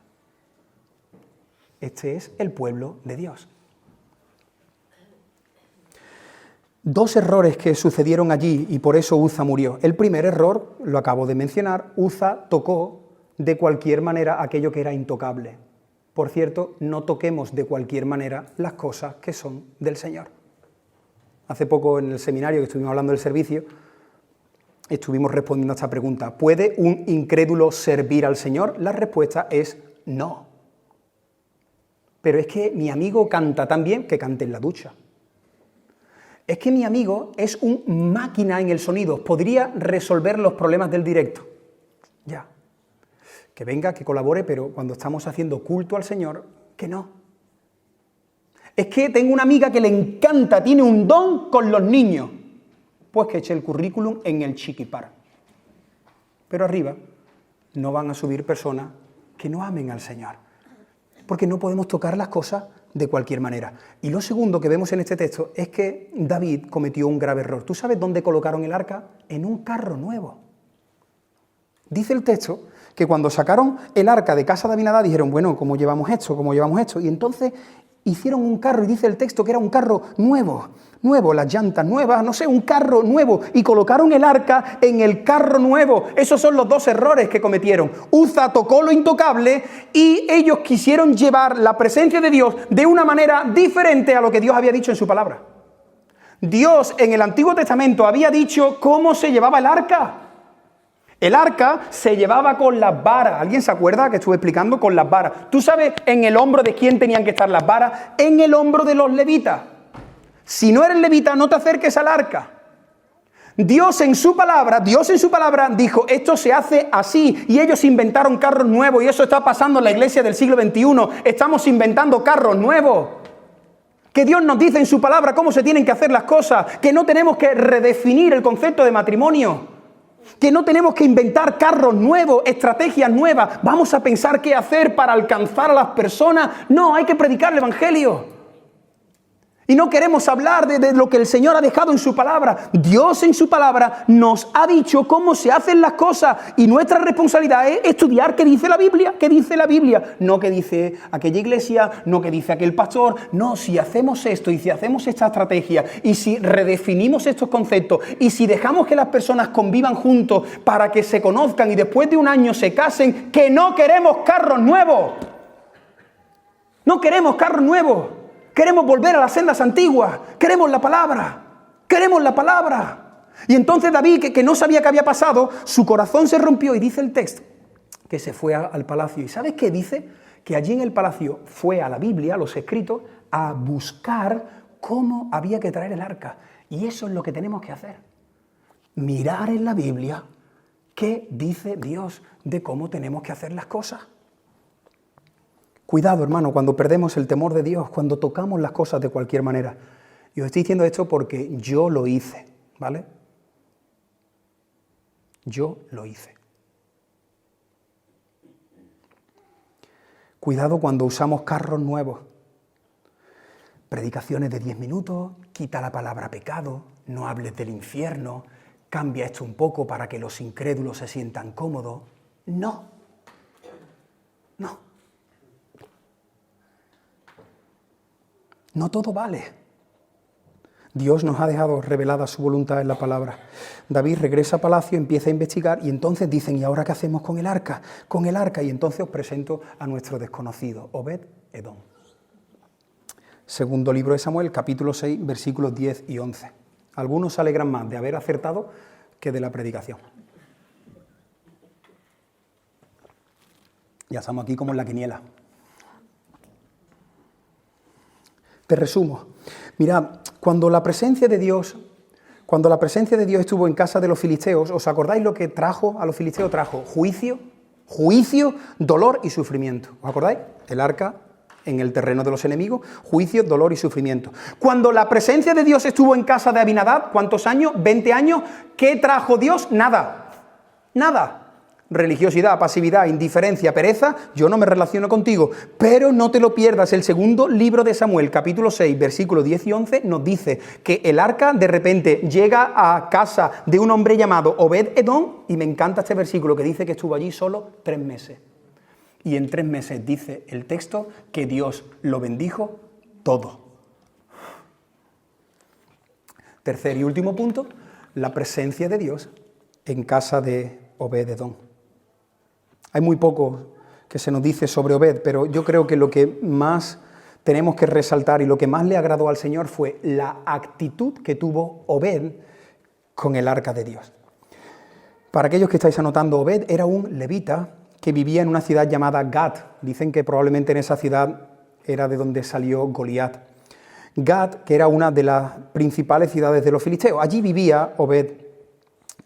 Este es el pueblo de Dios. Dos errores que sucedieron allí y por eso Uza murió. El primer error, lo acabo de mencionar, Uza tocó de cualquier manera aquello que era intocable. Por cierto, no toquemos de cualquier manera las cosas que son del Señor. Hace poco en el seminario que estuvimos hablando del servicio, estuvimos respondiendo a esta pregunta. ¿Puede un incrédulo servir al Señor? La respuesta es no. Pero es que mi amigo canta tan bien que cante en la ducha. Es que mi amigo es un máquina en el sonido, podría resolver los problemas del directo. Ya. Que venga, que colabore, pero cuando estamos haciendo culto al Señor, que no. Es que tengo una amiga que le encanta, tiene un don con los niños. Pues que eche el currículum en el Chiquipar. Pero arriba no van a subir personas que no amen al Señor. Porque no podemos tocar las cosas de cualquier manera. Y lo segundo que vemos en este texto es que David cometió un grave error. ¿Tú sabes dónde colocaron el arca? En un carro nuevo. Dice el texto que cuando sacaron el arca de casa de Abinadab dijeron, bueno, ¿cómo llevamos esto? ¿Cómo llevamos esto? Y entonces hicieron un carro, y dice el texto que era un carro nuevo, las llantas nuevas, no sé, un carro nuevo, y colocaron el arca en el carro nuevo. Esos son los dos errores que cometieron. Uza tocó lo intocable y ellos quisieron llevar la presencia de Dios de una manera diferente a lo que Dios había dicho en su palabra. Dios en el Antiguo Testamento había dicho cómo se llevaba el arca. El arca se llevaba con las varas. ¿Alguien se acuerda que estuve explicando? Con las varas. ¿Tú sabes en el hombro de quién tenían que estar las varas? En el hombro de los levitas. Si no eres levita, no te acerques al arca. Dios en su palabra dijo, esto se hace así. Y ellos inventaron carros nuevos. Y eso está pasando en la iglesia del siglo XXI. Estamos inventando carros nuevos. Que Dios nos dice en su palabra cómo se tienen que hacer las cosas. Que no tenemos que redefinir el concepto de matrimonio. Que no tenemos que inventar carros nuevos, estrategias nuevas. Vamos a pensar qué hacer para alcanzar a las personas. No, hay que predicar el evangelio. Y no queremos hablar de lo que el Señor ha dejado en su palabra. Dios en su palabra nos ha dicho cómo se hacen las cosas. Y nuestra responsabilidad es estudiar qué dice la Biblia. ¿Qué dice la Biblia? No qué dice aquella iglesia, no qué dice aquel pastor. No, si hacemos esto y si hacemos esta estrategia y si redefinimos estos conceptos y si dejamos que las personas convivan juntos para que se conozcan y después de un año se casen, que no queremos carros nuevos. No queremos carros nuevos. Queremos volver a las sendas antiguas. Queremos la palabra. Queremos la palabra. Y entonces David, que no sabía qué había pasado, su corazón se rompió y dice el texto que se fue al palacio. ¿Y sabes qué dice? Que allí en el palacio fue a la Biblia, a los escritos, a buscar cómo había que traer el arca. Y eso es lo que tenemos que hacer. Mirar en la Biblia qué dice Dios de cómo tenemos que hacer las cosas. Cuidado, hermano, cuando perdemos el temor de Dios, cuando tocamos las cosas de cualquier manera. Y os estoy diciendo esto porque yo lo hice, ¿vale? Yo lo hice. Cuidado cuando usamos carros nuevos. Predicaciones de 10 minutos, quita la palabra pecado, no hables del infierno, cambia esto un poco para que los incrédulos se sientan cómodos. No. No. No todo vale. Dios nos ha dejado revelada su voluntad en la palabra. David regresa a palacio, empieza a investigar y entonces dicen, ¿y ahora qué hacemos con el arca? Con el arca. Y entonces os presento a nuestro desconocido, Obed-Edom. Segundo libro de Samuel, capítulo 6, versículos 10 y 11. Algunos se alegran más de haber acertado que de la predicación. Ya estamos aquí como en la quiniela. Te resumo. Mirad, cuando la presencia de Dios estuvo en casa de los filisteos, ¿os acordáis lo que trajo a los filisteos? Trajo juicio, dolor y sufrimiento. ¿Os acordáis? El arca en el terreno de los enemigos, juicio, dolor y sufrimiento. Cuando la presencia de Dios estuvo en casa de Abinadab, ¿cuántos años? 20 años. ¿Qué trajo Dios? Nada. Nada. Religiosidad, pasividad, indiferencia, pereza, yo no me relaciono contigo, pero no te lo pierdas. El segundo libro de Samuel, capítulo 6, versículos 10 y 11, nos dice que el arca de repente llega a casa de un hombre llamado Obed-Edom, y me encanta este versículo que dice que estuvo allí solo 3 meses. Y en 3 meses dice el texto que Dios lo bendijo todo. Tercer y último punto, la presencia de Dios en casa de Obed-Edom. Hay muy poco que se nos dice sobre Obed, pero yo creo que lo que más tenemos que resaltar y lo que más le agradó al Señor fue la actitud que tuvo Obed con el arca de Dios. Para aquellos que estáis anotando, Obed era un levita que vivía en una ciudad llamada Gat. Dicen que probablemente en esa ciudad era de donde salió Goliat. Gat, que era una de las principales ciudades de los filisteos. Allí vivía Obed.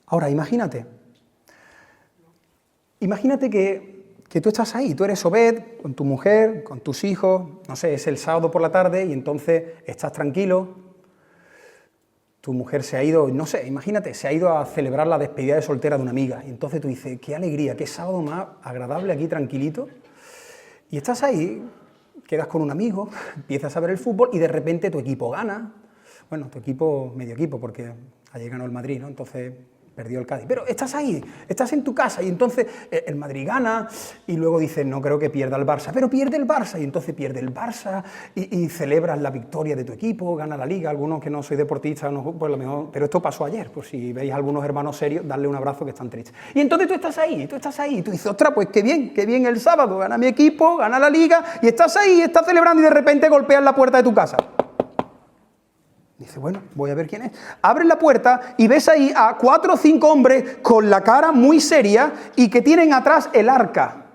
Ahora, imagínate que tú estás ahí, tú eres Obed, con tu mujer, con tus hijos, no sé, es el sábado por la tarde y entonces estás tranquilo, tu mujer se ha ido, no sé, imagínate, se ha ido a celebrar la despedida de soltera de una amiga y entonces tú dices, qué alegría, qué sábado más agradable aquí tranquilito, y estás ahí, quedas con un amigo, empiezas a ver el fútbol y de repente tu equipo gana, bueno, tu equipo, medio equipo, porque ayer ganó el Madrid, ¿no? Entonces perdió el Cádiz, pero estás ahí, estás en tu casa y entonces el Madrid gana y luego dices, no creo que pierda el Barça, pero pierde el Barça y entonces pierde el Barça y celebras la victoria de tu equipo, gana la Liga. Algunos que no soy deportista, no, pues lo mejor, pero esto pasó ayer, por si veis a algunos hermanos serios, darle un abrazo que están tristes. Y entonces tú estás ahí, y tú dices, ostras, pues qué bien el sábado, gana mi equipo, gana la Liga y estás ahí, estás celebrando y de repente golpeas la puerta de tu casa. Dice, bueno, voy a ver quién es. Abres la puerta y ves ahí a 4 o 5 hombres con la cara muy seria y que tienen atrás el arca.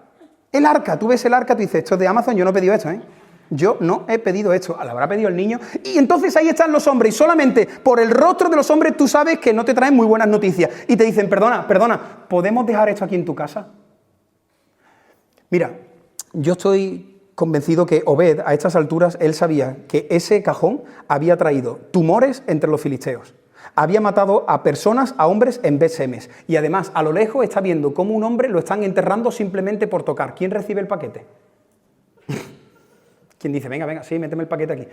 El arca, tú ves el arca, tú dices, esto es de Amazon, yo no he pedido esto, ¿eh? Yo no he pedido esto, lo habrá pedido el niño. Y entonces ahí están los hombres y solamente por el rostro de los hombres tú sabes que no te traen muy buenas noticias. Y te dicen, perdona, ¿podemos dejar esto aquí en tu casa? Mira, yo estoy convencido que Obed, a estas alturas, él sabía que ese cajón había traído tumores entre los filisteos. Había matado a personas, a hombres en Bet-Semes. Y además, a lo lejos está viendo cómo un hombre lo están enterrando simplemente por tocar. ¿Quién recibe el paquete? ¿Quién dice, venga, sí, méteme el paquete aquí?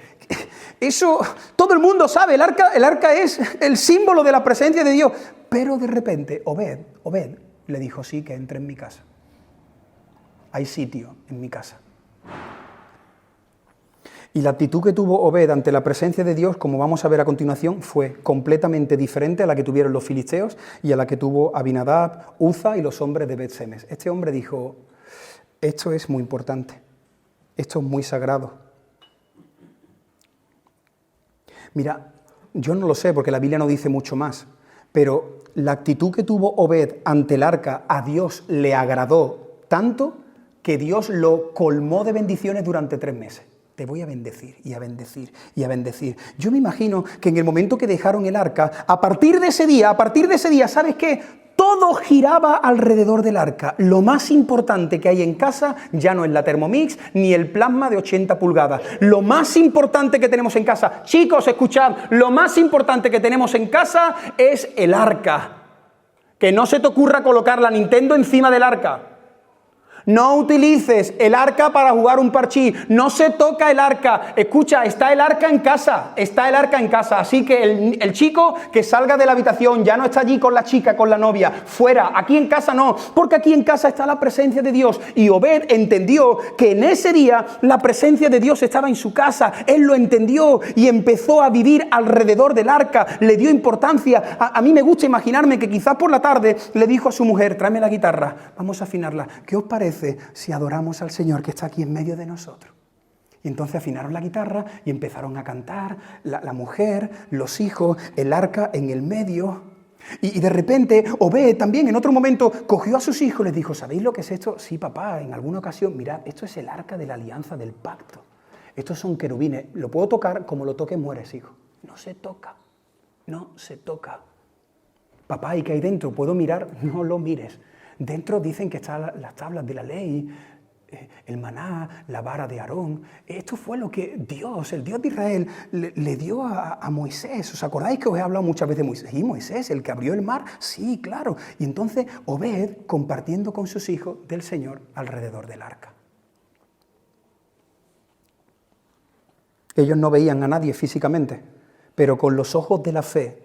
Eso, todo el mundo sabe, el arca es el símbolo de la presencia de Dios. Pero de repente, Obed le dijo, sí, que entre en mi casa. Hay sitio en mi casa. Y la actitud que tuvo Obed ante la presencia de Dios, como vamos a ver a continuación, fue completamente diferente a la que tuvieron los filisteos y a la que tuvo Abinadab, Uza y los hombres de Bet-Semes. Este hombre dijo, esto es muy importante, esto es muy sagrado. Mira, yo no lo sé porque la Biblia no dice mucho más, pero la actitud que tuvo Obed ante el arca a Dios le agradó tanto que Dios lo colmó de bendiciones durante 3 meses. Te voy a bendecir y a bendecir y a bendecir. Yo me imagino que en el momento que dejaron el arca, a partir de ese día, ¿sabes qué? Todo giraba alrededor del arca. Lo más importante que hay en casa ya no es la Thermomix ni el plasma de 80 pulgadas. Lo más importante que tenemos en casa, chicos, escuchad, lo más importante que tenemos en casa es el arca. Que no se te ocurra colocar la Nintendo encima del arca. No utilices el arca para jugar un parchís. No se toca el arca. Escucha, está el arca en casa. Está el arca en casa. Así que el chico que salga de la habitación ya no está allí con la chica, con la novia. Fuera. Aquí en casa no. Porque aquí en casa está la presencia de Dios. Y Obed entendió que en ese día la presencia de Dios estaba en su casa. Él lo entendió y empezó a vivir alrededor del arca. Le dio importancia. A mí me gusta imaginarme que quizás por la tarde le dijo a su mujer: tráeme la guitarra, vamos a afinarla. ¿Qué os parece si adoramos al Señor que está aquí en medio de nosotros? Y entonces afinaron la guitarra y empezaron a cantar, la mujer, los hijos, el arca en el medio. Y de repente Obed también en otro momento cogió a sus hijos y les dijo: ¿sabéis lo que es esto? Sí, papá, en alguna ocasión, mirad, esto es el arca de la alianza del pacto. Estos son querubines, lo puedo tocar, como lo toque mueres, hijo. No se toca, no se toca. Papá, ¿y qué hay dentro? ¿Puedo mirar? No lo mires. Dentro dicen que están las tablas de la ley, el maná, la vara de Aarón. Esto fue lo que Dios, el Dios de Israel, le dio a Moisés. ¿Os acordáis que os he hablado muchas veces de Moisés? Sí, Moisés, el que abrió el mar. Sí, claro. Y entonces Obed compartiendo con sus hijos del Señor alrededor del arca. Ellos no veían a nadie físicamente, pero con los ojos de la fe,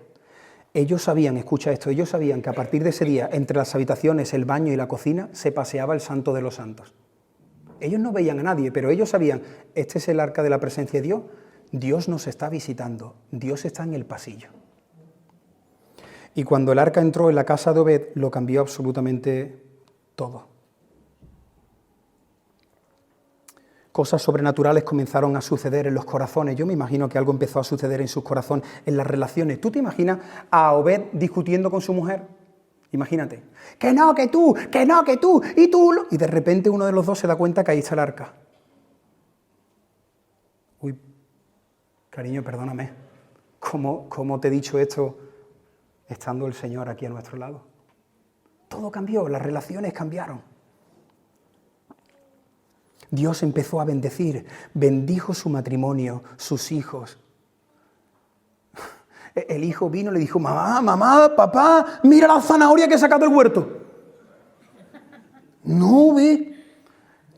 ellos sabían, escucha esto, ellos sabían que a partir de ese día, entre las habitaciones, el baño y la cocina, se paseaba el Santo de los Santos. Ellos no veían a nadie, pero ellos sabían: este es el arca de la presencia de Dios, Dios nos está visitando, Dios está en el pasillo. Y cuando el arca entró en la casa de Obed, lo cambió absolutamente todo. Cosas sobrenaturales comenzaron a suceder en los corazones. Yo me imagino que algo empezó a suceder en sus corazones, en las relaciones. ¿Tú te imaginas a Obed discutiendo con su mujer? Imagínate. Que no, que tú, que no, que tú, y tú. Y de repente uno de los dos se da cuenta que ahí está el arca. Uy, cariño, perdóname. ¿Cómo te he dicho esto estando el Señor aquí a nuestro lado? Todo cambió, las relaciones cambiaron. Dios empezó a bendecir, bendijo su matrimonio, sus hijos. El hijo vino y le dijo: mamá, papá, mira la zanahoria que he sacado del huerto. No, ve.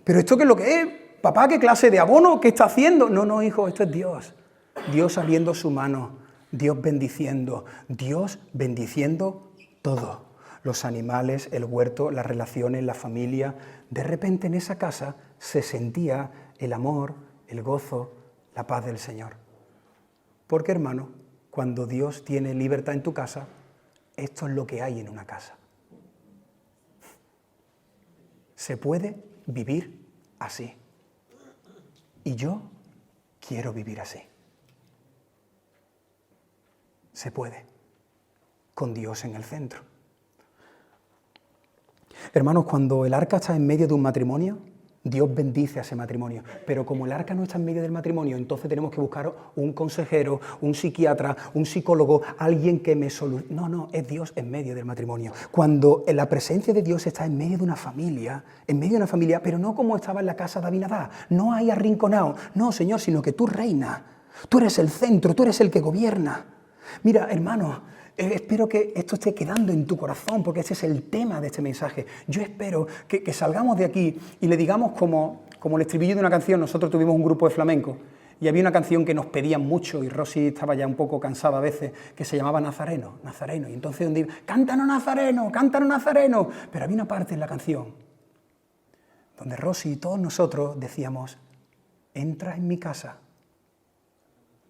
¿Pero esto qué es lo que es? Papá, ¿qué clase de abono? ¿Qué está haciendo? No, hijo, esto es Dios. Dios abriendo su mano, Dios bendiciendo todo. Los animales, el huerto, las relaciones, la familia. De repente en esa casa se sentía el amor, el gozo, la paz del Señor. Porque, hermano, cuando Dios tiene libertad en tu casa, esto es lo que hay en una casa. Se puede vivir así. Y yo quiero vivir así. Se puede, con Dios en el centro. Hermanos, cuando el arca está en medio de un matrimonio, Dios bendice a ese matrimonio. Pero como el arca no está en medio del matrimonio, entonces tenemos que buscar un consejero, un psiquiatra, un psicólogo, alguien que me solucione. No, es Dios en medio del matrimonio. Cuando la presencia de Dios está en medio de una familia, pero no como estaba en la casa de Abinadab, no hay arrinconado. No, Señor, sino que tú reinas. Tú eres el centro, tú eres el que gobierna. Mira, hermano, espero que esto esté quedando en tu corazón, porque ese es el tema de este mensaje. Yo espero que salgamos de aquí y le digamos como el estribillo de una canción. Nosotros tuvimos un grupo de flamenco y había una canción que nos pedían mucho y Rosy estaba ya un poco cansada a veces, que se llamaba Nazareno. Y entonces un día, cántanos Nazareno. Pero había una parte en la canción donde Rosy y todos nosotros decíamos: entra en mi casa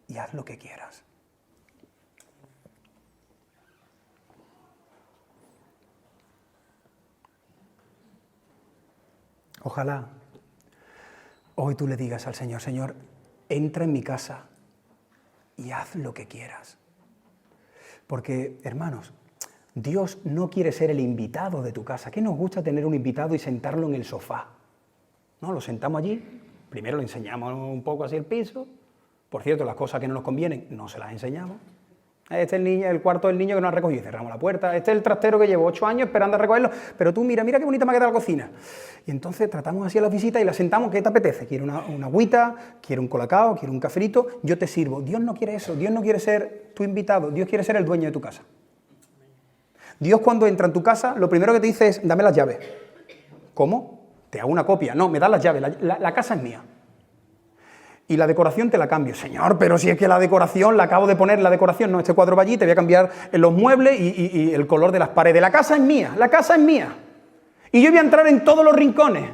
y haz lo que quieras. Ojalá hoy tú le digas al Señor: Señor, entra en mi casa y haz lo que quieras. Porque, hermanos, Dios no quiere ser el invitado de tu casa. ¿Qué nos gusta tener un invitado y sentarlo en el sofá? No, lo sentamos allí, primero le enseñamos un poco así el piso. Por cierto, las cosas que no nos convienen no se las enseñamos. Este es el cuarto del niño que no ha recogido, cerramos la puerta. Este es el trastero que llevo 8 años esperando a recogerlo, pero tú mira qué bonita me ha quedado la cocina. Y entonces tratamos así a las visitas y la sentamos: ¿qué te apetece? ¿Quiere una agüita? ¿Quiere un colacao? ¿Quiere un cafelito? Yo te sirvo. Dios no quiere eso, Dios no quiere ser tu invitado, Dios quiere ser el dueño de tu casa. Dios, cuando entra en tu casa, lo primero que te dice es: dame las llaves. ¿Cómo? te hago una copia. No, me das las llaves, la casa es mía. Y la decoración te la cambio. Señor, pero si es que la decoración, la acabo de poner, la decoración, no, este cuadro va allí, te voy a cambiar los muebles y el color de las paredes. La casa es mía, la casa es mía. Y yo voy a entrar en todos los rincones.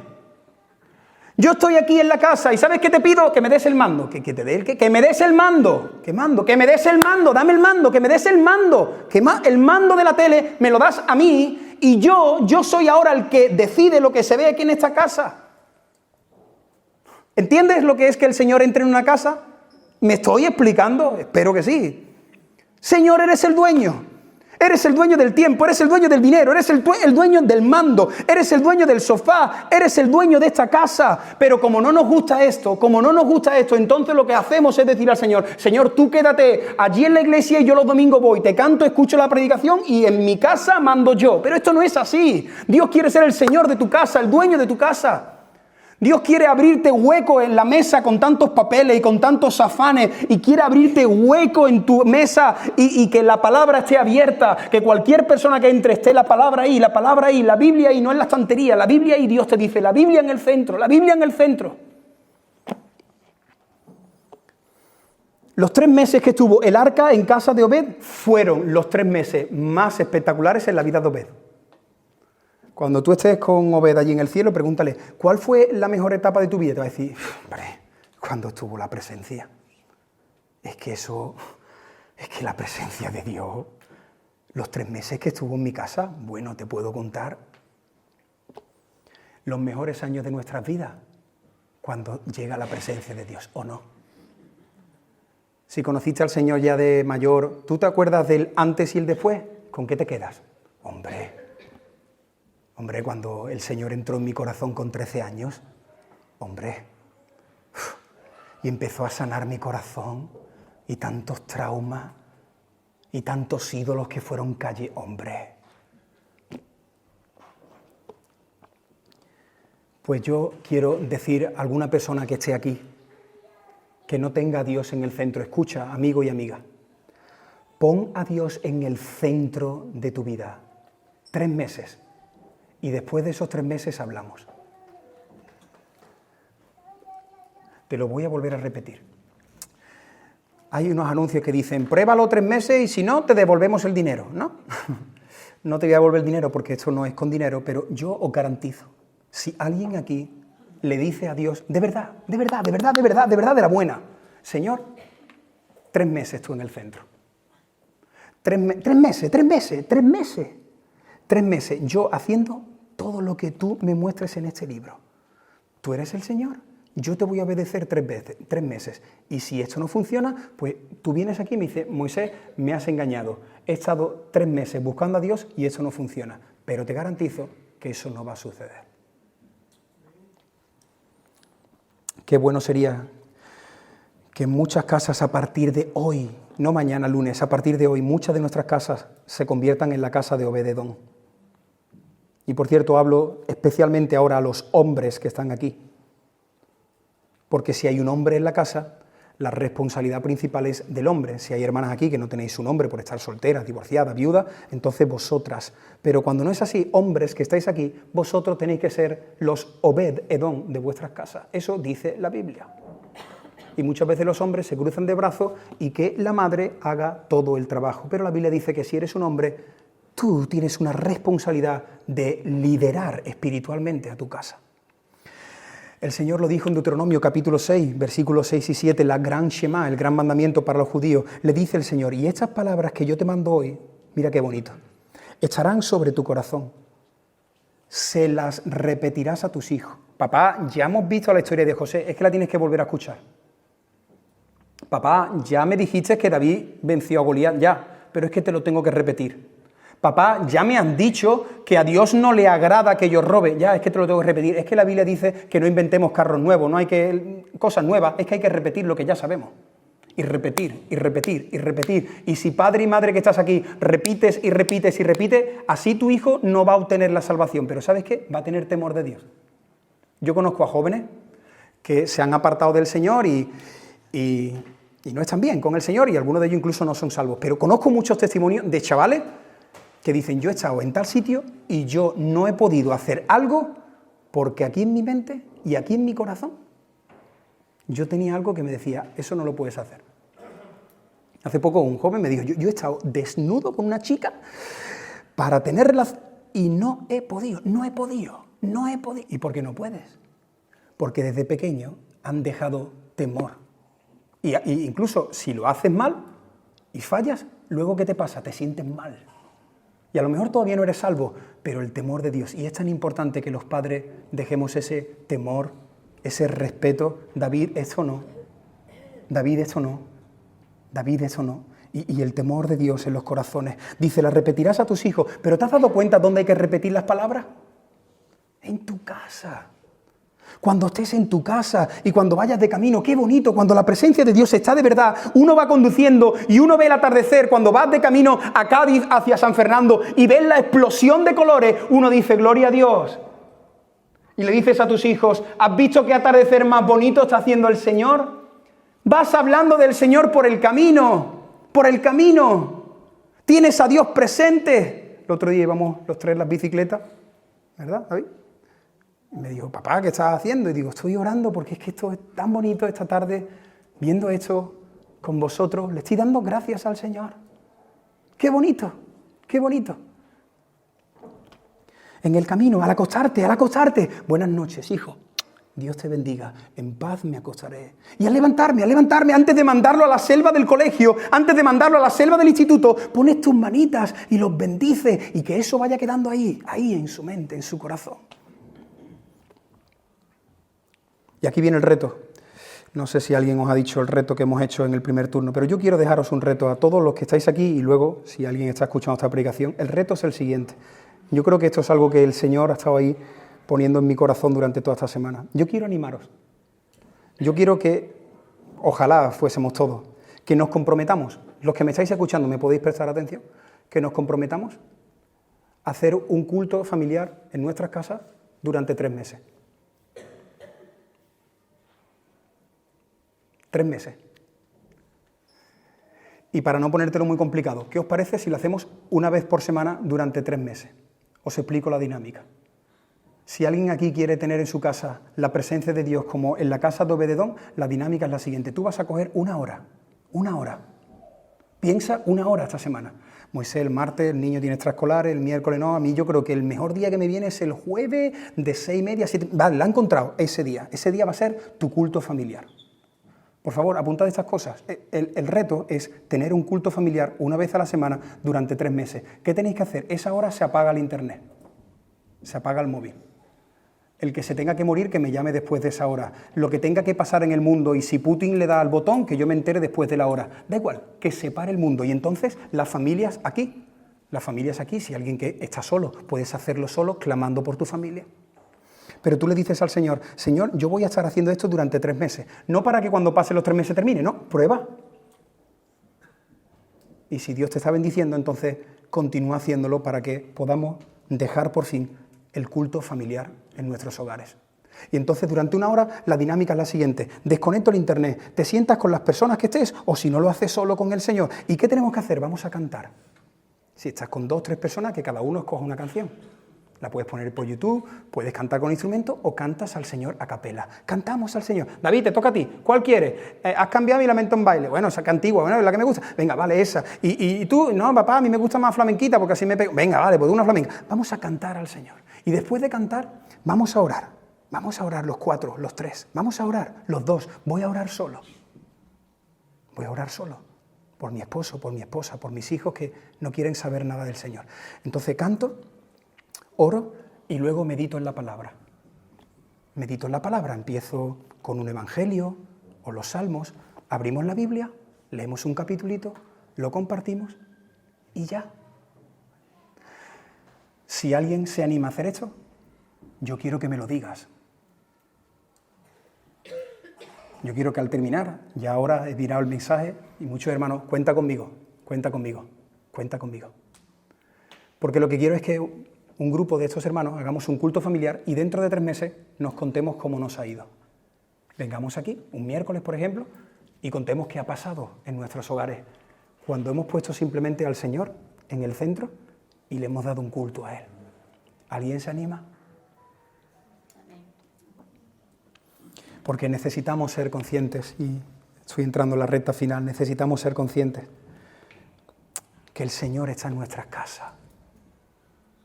Yo estoy aquí en la casa y ¿sabes qué te pido? Que me des el mando. ¿Que te dé el qué? Que me des el mando. ¿Qué mando? Que me des el mando, dame el mando, que me des el mando. El mando de la tele me lo das a mí y yo soy ahora el que decide lo que se ve aquí en esta casa. ¿Entiendes lo que es que el Señor entre en una casa? ¿Me estoy explicando? Espero que sí. Señor, eres el dueño. Eres el dueño del tiempo, eres el dueño del dinero, eres el dueño del mando, eres el dueño del sofá, eres el dueño de esta casa. Pero como no nos gusta esto, entonces lo que hacemos es decir al Señor, Señor, tú quédate allí en la iglesia y yo los domingos voy, te canto, escucho la predicación y en mi casa mando yo. Pero esto no es así. Dios quiere ser el Señor de tu casa, el dueño de tu casa. Dios quiere abrirte hueco en la mesa con tantos papeles y con tantos afanes y quiere abrirte hueco en tu mesa y que la palabra esté abierta, que cualquier persona que entre esté la palabra ahí, la Biblia ahí, no en la estantería, la Biblia ahí, Dios te dice, la Biblia en el centro, la Biblia en el centro. Los 3 meses que estuvo el arca en casa de Obed fueron los 3 meses más espectaculares en la vida de Obed. Cuando tú estés con Obed allí en el cielo, pregúntale, ¿cuál fue la mejor etapa de tu vida? Te va a decir, hombre, cuando estuvo la presencia. Es que la presencia de Dios, los 3 meses que estuvo en mi casa, bueno, te puedo contar los mejores años de nuestras vidas, cuando llega la presencia de Dios, ¿o no? Si conociste al Señor ya de mayor, ¿tú te acuerdas del antes y el después? ¿Con qué te quedas? Hombre, cuando el Señor entró en mi corazón con 13 años, y empezó a sanar mi corazón, y tantos traumas, y tantos ídolos que fueron calle, Pues yo quiero decir a alguna persona que esté aquí, que no tenga a Dios en el centro, escucha, amigo y amiga, pon a Dios en el centro de tu vida, 3 meses. Y después de esos 3 meses hablamos. Te lo voy a volver a repetir. Hay unos anuncios que dicen, pruébalo 3 meses y si no, te devolvemos el dinero, ¿no? No te voy a devolver el dinero porque esto no es con dinero, pero yo os garantizo, si alguien aquí le dice a Dios, de verdad, de la buena, Señor, 3 meses tú en el centro. 3 meses, yo haciendo todo lo que tú me muestres en este libro. Tú eres el Señor, yo te voy a obedecer 3 meses. Y si esto no funciona, pues tú vienes aquí y me dices, Moisés, me has engañado. He estado 3 meses buscando a Dios y eso no funciona. Pero te garantizo que eso no va a suceder. Qué bueno sería que en muchas casas a partir de hoy, no mañana lunes, a partir de hoy, muchas de nuestras casas se conviertan en la casa de Obed-Edom. Y por cierto, hablo especialmente ahora a los hombres que están aquí. Porque si hay un hombre en la casa, la responsabilidad principal es del hombre. Si hay hermanas aquí que no tenéis un hombre por estar solteras, divorciadas, viudas, entonces vosotras. Pero cuando no es así, hombres que estáis aquí, vosotros tenéis que ser los Obed-Edom de vuestras casas. Eso dice la Biblia. Y muchas veces los hombres se cruzan de brazos y que la madre haga todo el trabajo. Pero la Biblia dice que si eres un hombre, tú tienes una responsabilidad de liderar espiritualmente a tu casa. El Señor lo dijo en Deuteronomio capítulo 6, versículos 6 y 7, la gran Shema, el gran mandamiento para los judíos. Le dice el Señor, y estas palabras que yo te mando hoy, mira qué bonito, estarán sobre tu corazón, se las repetirás a tus hijos. Papá, ya hemos visto la historia de José, es que la tienes que volver a escuchar. Papá, ya me dijiste que David venció a Goliat, ya, pero es que te lo tengo que repetir. Papá, ya me han dicho que a Dios no le agrada que yo robe, ya, es que te lo tengo que repetir. Es que la Biblia dice que no inventemos carros nuevos, no hay que cosas nuevas, es que hay que repetir lo que ya sabemos. Y repetir, y repetir, y repetir. Y si padre y madre que estás aquí repites y repites y repites, así tu hijo no va a obtener la salvación, pero ¿sabes qué? Va a tener temor de Dios. Yo conozco a jóvenes que se han apartado del Señor y no están bien con el Señor y algunos de ellos incluso no son salvos. Pero conozco muchos testimonios de chavales que dicen, yo he estado en tal sitio y yo no he podido hacer algo porque aquí en mi mente y aquí en mi corazón yo tenía algo que me decía, eso no lo puedes hacer. Hace poco un joven me dijo, yo he estado desnudo con una chica para tenerla y no he podido. ¿Y por qué no puedes? Porque desde pequeño han dejado temor. Y incluso si lo haces mal y fallas, luego ¿qué te pasa? Te sientes mal. Y a lo mejor todavía no eres salvo, pero el temor de Dios. Y es tan importante que los padres dejemos ese temor, ese respeto. David, eso no. David, eso no. David, eso no. Y el temor de Dios en los corazones. Dice, la repetirás a tus hijos. ¿Pero te has dado cuenta dónde hay que repetir las palabras? En tu casa. Cuando estés en tu casa y cuando vayas de camino, qué bonito, cuando la presencia de Dios está de verdad, uno va conduciendo y uno ve el atardecer, cuando vas de camino a Cádiz hacia San Fernando y ves la explosión de colores, uno dice, gloria a Dios. Y le dices a tus hijos, ¿has visto qué atardecer más bonito está haciendo el Señor? Vas hablando del Señor por el camino, Tienes a Dios presente. El otro día íbamos los tres en las bicicletas, ¿verdad, David? Y me dijo, papá, ¿qué estás haciendo? Y digo, estoy orando porque es que esto es tan bonito esta tarde, viendo esto con vosotros, le estoy dando gracias al Señor. ¡Qué bonito! ¡Qué bonito! En el camino, al acostarte, buenas noches, hijo. Dios te bendiga, en paz me acostaré. Y al levantarme, antes de mandarlo a la selva del colegio, antes de mandarlo a la selva del instituto, pones tus manitas y los bendices y que eso vaya quedando ahí en su mente, en su corazón. Y aquí viene el reto. No sé si alguien os ha dicho el reto que hemos hecho en el primer turno, pero yo quiero dejaros un reto a todos los que estáis aquí y luego, si alguien está escuchando esta predicación, el reto es el siguiente. Yo creo que esto es algo que el Señor ha estado ahí poniendo en mi corazón durante toda esta semana. Yo quiero animaros. Yo quiero que, ojalá fuésemos todos, que nos comprometamos. Los que me estáis escuchando, ¿me podéis prestar atención? Que nos comprometamos a hacer un culto familiar en nuestras casas durante 3 meses. 3 meses. Y para no ponértelo muy complicado, ¿qué os parece si lo hacemos una vez por semana durante 3 meses? Os explico la dinámica. Si alguien aquí quiere tener en su casa la presencia de Dios como en la casa de Obededón, la dinámica es la siguiente. Tú vas a coger una hora. Piensa 1 hora esta semana. Moisés, el martes, el niño tiene extraescolares, el miércoles no. A mí yo creo que el mejor día que me viene es el jueves de 6:30 a 7. Vale, la he encontrado ese día. Ese día va a ser tu culto familiar. Por favor, apuntad estas cosas. El reto es tener un culto familiar una vez a la semana durante 3 meses. ¿Qué tenéis que hacer? Esa hora se apaga el internet, se apaga el móvil. El que se tenga que morir, que me llame después de esa hora. Lo que tenga que pasar en el mundo, y si Putin le da al botón, que yo me entere después de la hora. Da igual, que se pare el mundo. Y entonces las familias aquí, si alguien que está solo, puedes hacerlo solo, clamando por tu familia. Pero tú le dices al Señor, Señor, yo voy a estar haciendo esto durante 3 meses. No para que cuando pasen los 3 meses termine, no, prueba. Y si Dios te está bendiciendo, entonces continúa haciéndolo para que podamos dejar por fin el culto familiar en nuestros hogares. Y entonces durante 1 hora la dinámica es la siguiente: desconecto el internet, te sientas con las personas que estés, o si no lo haces solo con el Señor. ¿Y qué tenemos que hacer? Vamos a cantar. Si estás con 2 o 3 personas, que cada uno escoja una canción. La puedes poner por YouTube, puedes cantar con instrumento o cantas al Señor a capela. Cantamos al Señor. David, te toca a ti. ¿Cuál quieres? ¿Has cambiado mi lamento en baile? Bueno, esa que antigua, bueno, es la que me gusta. Venga, vale, esa. Y tú, no, papá, a mí me gusta más flamenquita porque así me pego. Venga, vale, pues una flamenca. Vamos a cantar al Señor. Y después de cantar, vamos a orar. Vamos a orar los 4, los 3. Vamos a orar los 2. Voy a orar solo. Voy a orar solo. Por mi esposo, por mi esposa, por mis hijos que no quieren saber nada del Señor. Entonces canto, oro y luego medito en la palabra. Medito en la palabra, empiezo con un evangelio o los salmos, abrimos la Biblia, leemos un capitulito, lo compartimos y ya. Si alguien se anima a hacer esto, yo quiero que me lo digas. Yo quiero que al terminar, ya ahora he tirado el mensaje y muchos hermanos, cuenta conmigo. Porque lo que quiero es que un grupo de estos hermanos hagamos un culto familiar y dentro de 3 meses nos contemos cómo nos ha ido. Vengamos aquí, un miércoles, por ejemplo, y contemos qué ha pasado en nuestros hogares cuando hemos puesto simplemente al Señor en el centro y le hemos dado un culto a Él. ¿Alguien se anima? porque necesitamos ser conscientes, y estoy entrando en la recta final, necesitamos ser conscientes que el Señor está en nuestras casas.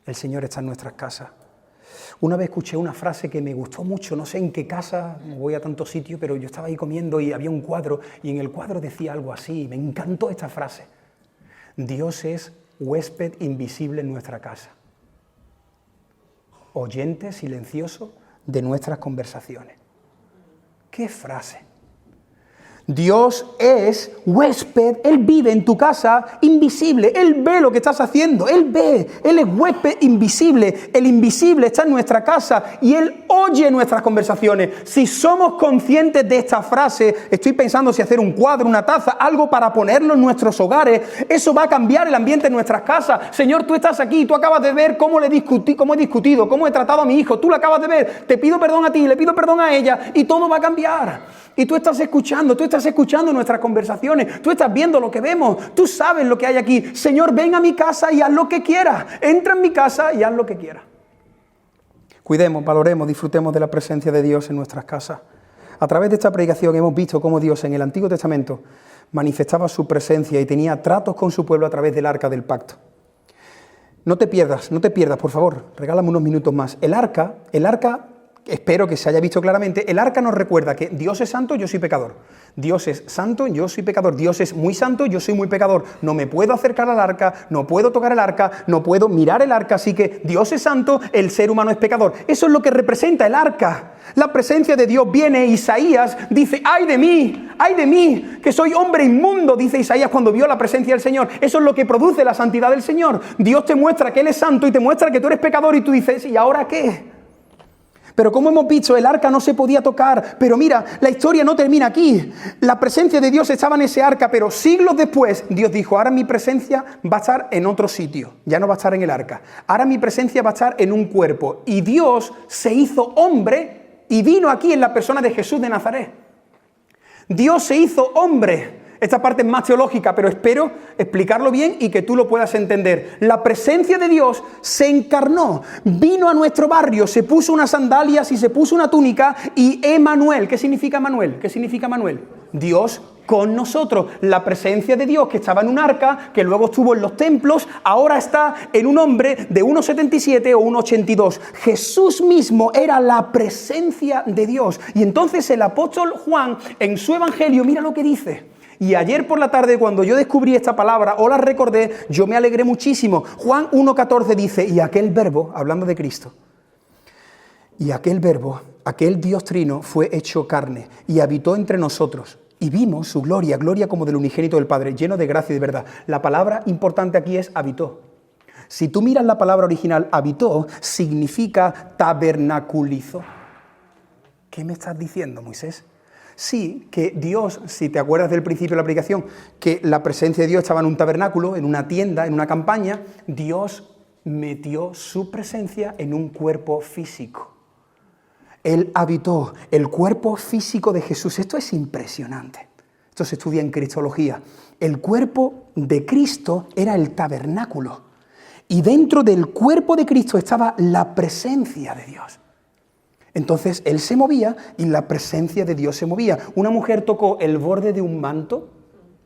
El Señor está en nuestras casas. Una vez escuché una frase que me gustó mucho, no sé en qué casa, no voy a tantos sitios, pero yo estaba ahí comiendo y había un cuadro, y en el cuadro decía algo así, me encantó esta frase: Dios es huésped invisible en nuestra casa, oyente silencioso de nuestras conversaciones. ¡Qué frase! Dios es huésped, Él vive en tu casa invisible, Él ve lo que estás haciendo, Él ve, Él es huésped invisible, el invisible está en nuestra casa y Él oye nuestras conversaciones. Si somos conscientes de esta frase, estoy pensando si hacer un cuadro, una taza, algo para ponerlo en nuestros hogares, eso va a cambiar el ambiente en nuestras casas. Señor, tú estás aquí, tú acabas de ver cómo he discutido, cómo he tratado a mi hijo, tú lo acabas de ver, te pido perdón a ti, le pido perdón a ella y todo va a cambiar. Y tú estás escuchando nuestras conversaciones, tú estás viendo lo que vemos, tú sabes lo que hay aquí. Señor, ven a mi casa y haz lo que quieras. Entra en mi casa y haz lo que quieras. Cuidemos, valoremos, disfrutemos de la presencia de Dios en nuestras casas. A través de esta predicación hemos visto cómo Dios en el Antiguo Testamento manifestaba su presencia y tenía tratos con su pueblo a través del Arca del Pacto. No te pierdas, por favor, regálame unos minutos más. El arca, espero que se haya visto claramente, el arca nos recuerda que Dios es santo, yo soy pecador. Dios es santo, yo soy pecador. Dios es muy santo, yo soy muy pecador. No me puedo acercar al arca, no puedo tocar el arca, no puedo mirar el arca, así que Dios es santo, el ser humano es pecador. Eso es lo que representa el arca. La presencia de Dios viene, Isaías dice, ¡ay de mí, que soy hombre inmundo!, dice Isaías cuando vio la presencia del Señor. Eso es lo que produce la santidad del Señor. Dios te muestra que Él es santo y te muestra que tú eres pecador y tú dices, ¿y ahora qué? Pero como hemos visto, el arca no se podía tocar. Pero mira, la historia no termina aquí. La presencia de Dios estaba en ese arca, pero siglos después Dios dijo, ahora mi presencia va a estar en otro sitio. Ya no va a estar en el arca. Ahora mi presencia va a estar en un cuerpo. Y Dios se hizo hombre y vino aquí en la persona de Jesús de Nazaret. Dios se hizo hombre. Esta parte es más teológica, pero espero explicarlo bien y que tú lo puedas entender. La presencia de Dios se encarnó, vino a nuestro barrio, se puso unas sandalias y se puso una túnica y Emanuel. ¿Qué significa Emanuel? ¿Qué significa Emanuel? Dios con nosotros. La presencia de Dios que estaba en un arca, que luego estuvo en los templos, ahora está en un hombre de 1,77 o 1,82. Jesús mismo era la presencia de Dios. Y entonces el apóstol Juan, en su evangelio, mira lo que dice. Y ayer por la tarde, cuando yo descubrí esta palabra o la recordé, yo me alegré muchísimo. Juan 1,14 dice, y aquel verbo, hablando de Cristo, y aquel verbo, aquel Dios trino, fue hecho carne y habitó entre nosotros. Y vimos su gloria, gloria como del unigénito del Padre, lleno de gracia y de verdad. La palabra importante aquí es habitó. Si tú miras la palabra original, habitó, significa tabernaculizó. ¿Qué me estás diciendo, Moisés? Sí, que Dios, si te acuerdas del principio de la aplicación, que la presencia de Dios estaba en un tabernáculo, en una tienda, en una campaña, Dios metió su presencia en un cuerpo físico. Él habitó el cuerpo físico de Jesús. Esto es impresionante. Esto se estudia en Cristología. El cuerpo de Cristo era el tabernáculo. Y dentro del cuerpo de Cristo estaba la presencia de Dios. Entonces Él se movía y la presencia de Dios se movía. Una mujer tocó el borde de un manto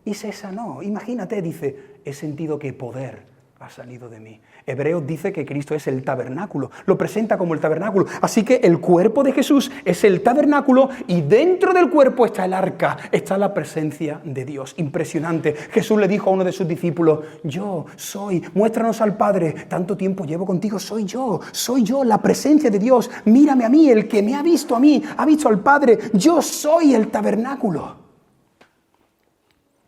y se sanó. Imagínate, dice, he sentido que poder ha salido de mí. Hebreos dice que Cristo es el tabernáculo, lo presenta como el tabernáculo. Así que el cuerpo de Jesús es el tabernáculo y dentro del cuerpo está el arca, está la presencia de Dios. Impresionante. Jesús le dijo a uno de sus discípulos, yo soy, muéstranos al Padre, tanto tiempo llevo contigo, soy yo, la presencia de Dios. Mírame a mí, el que me ha visto a mí, ha visto al Padre, yo soy el tabernáculo.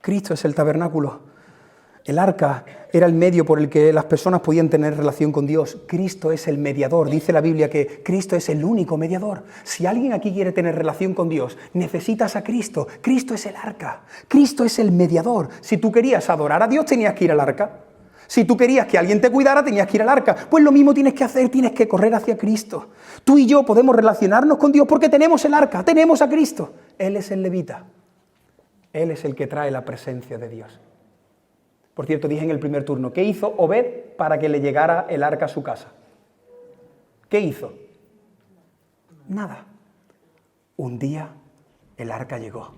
Cristo es el tabernáculo. El arca era el medio por el que las personas podían tener relación con Dios. Cristo es el mediador. Dice la Biblia que Cristo es el único mediador. Si alguien aquí quiere tener relación con Dios, necesitas a Cristo. Cristo es el arca. Cristo es el mediador. Si tú querías adorar a Dios, tenías que ir al arca. Si tú querías que alguien te cuidara, tenías que ir al arca. Pues lo mismo tienes que hacer, tienes que correr hacia Cristo. Tú y yo podemos relacionarnos con Dios porque tenemos el arca, tenemos a Cristo. Él es el levita. Él es el que trae la presencia de Dios. Por cierto, dije en el primer turno, ¿qué hizo Obed para que le llegara el arca a su casa? ¿Qué hizo? Nada. Un día El arca llegó.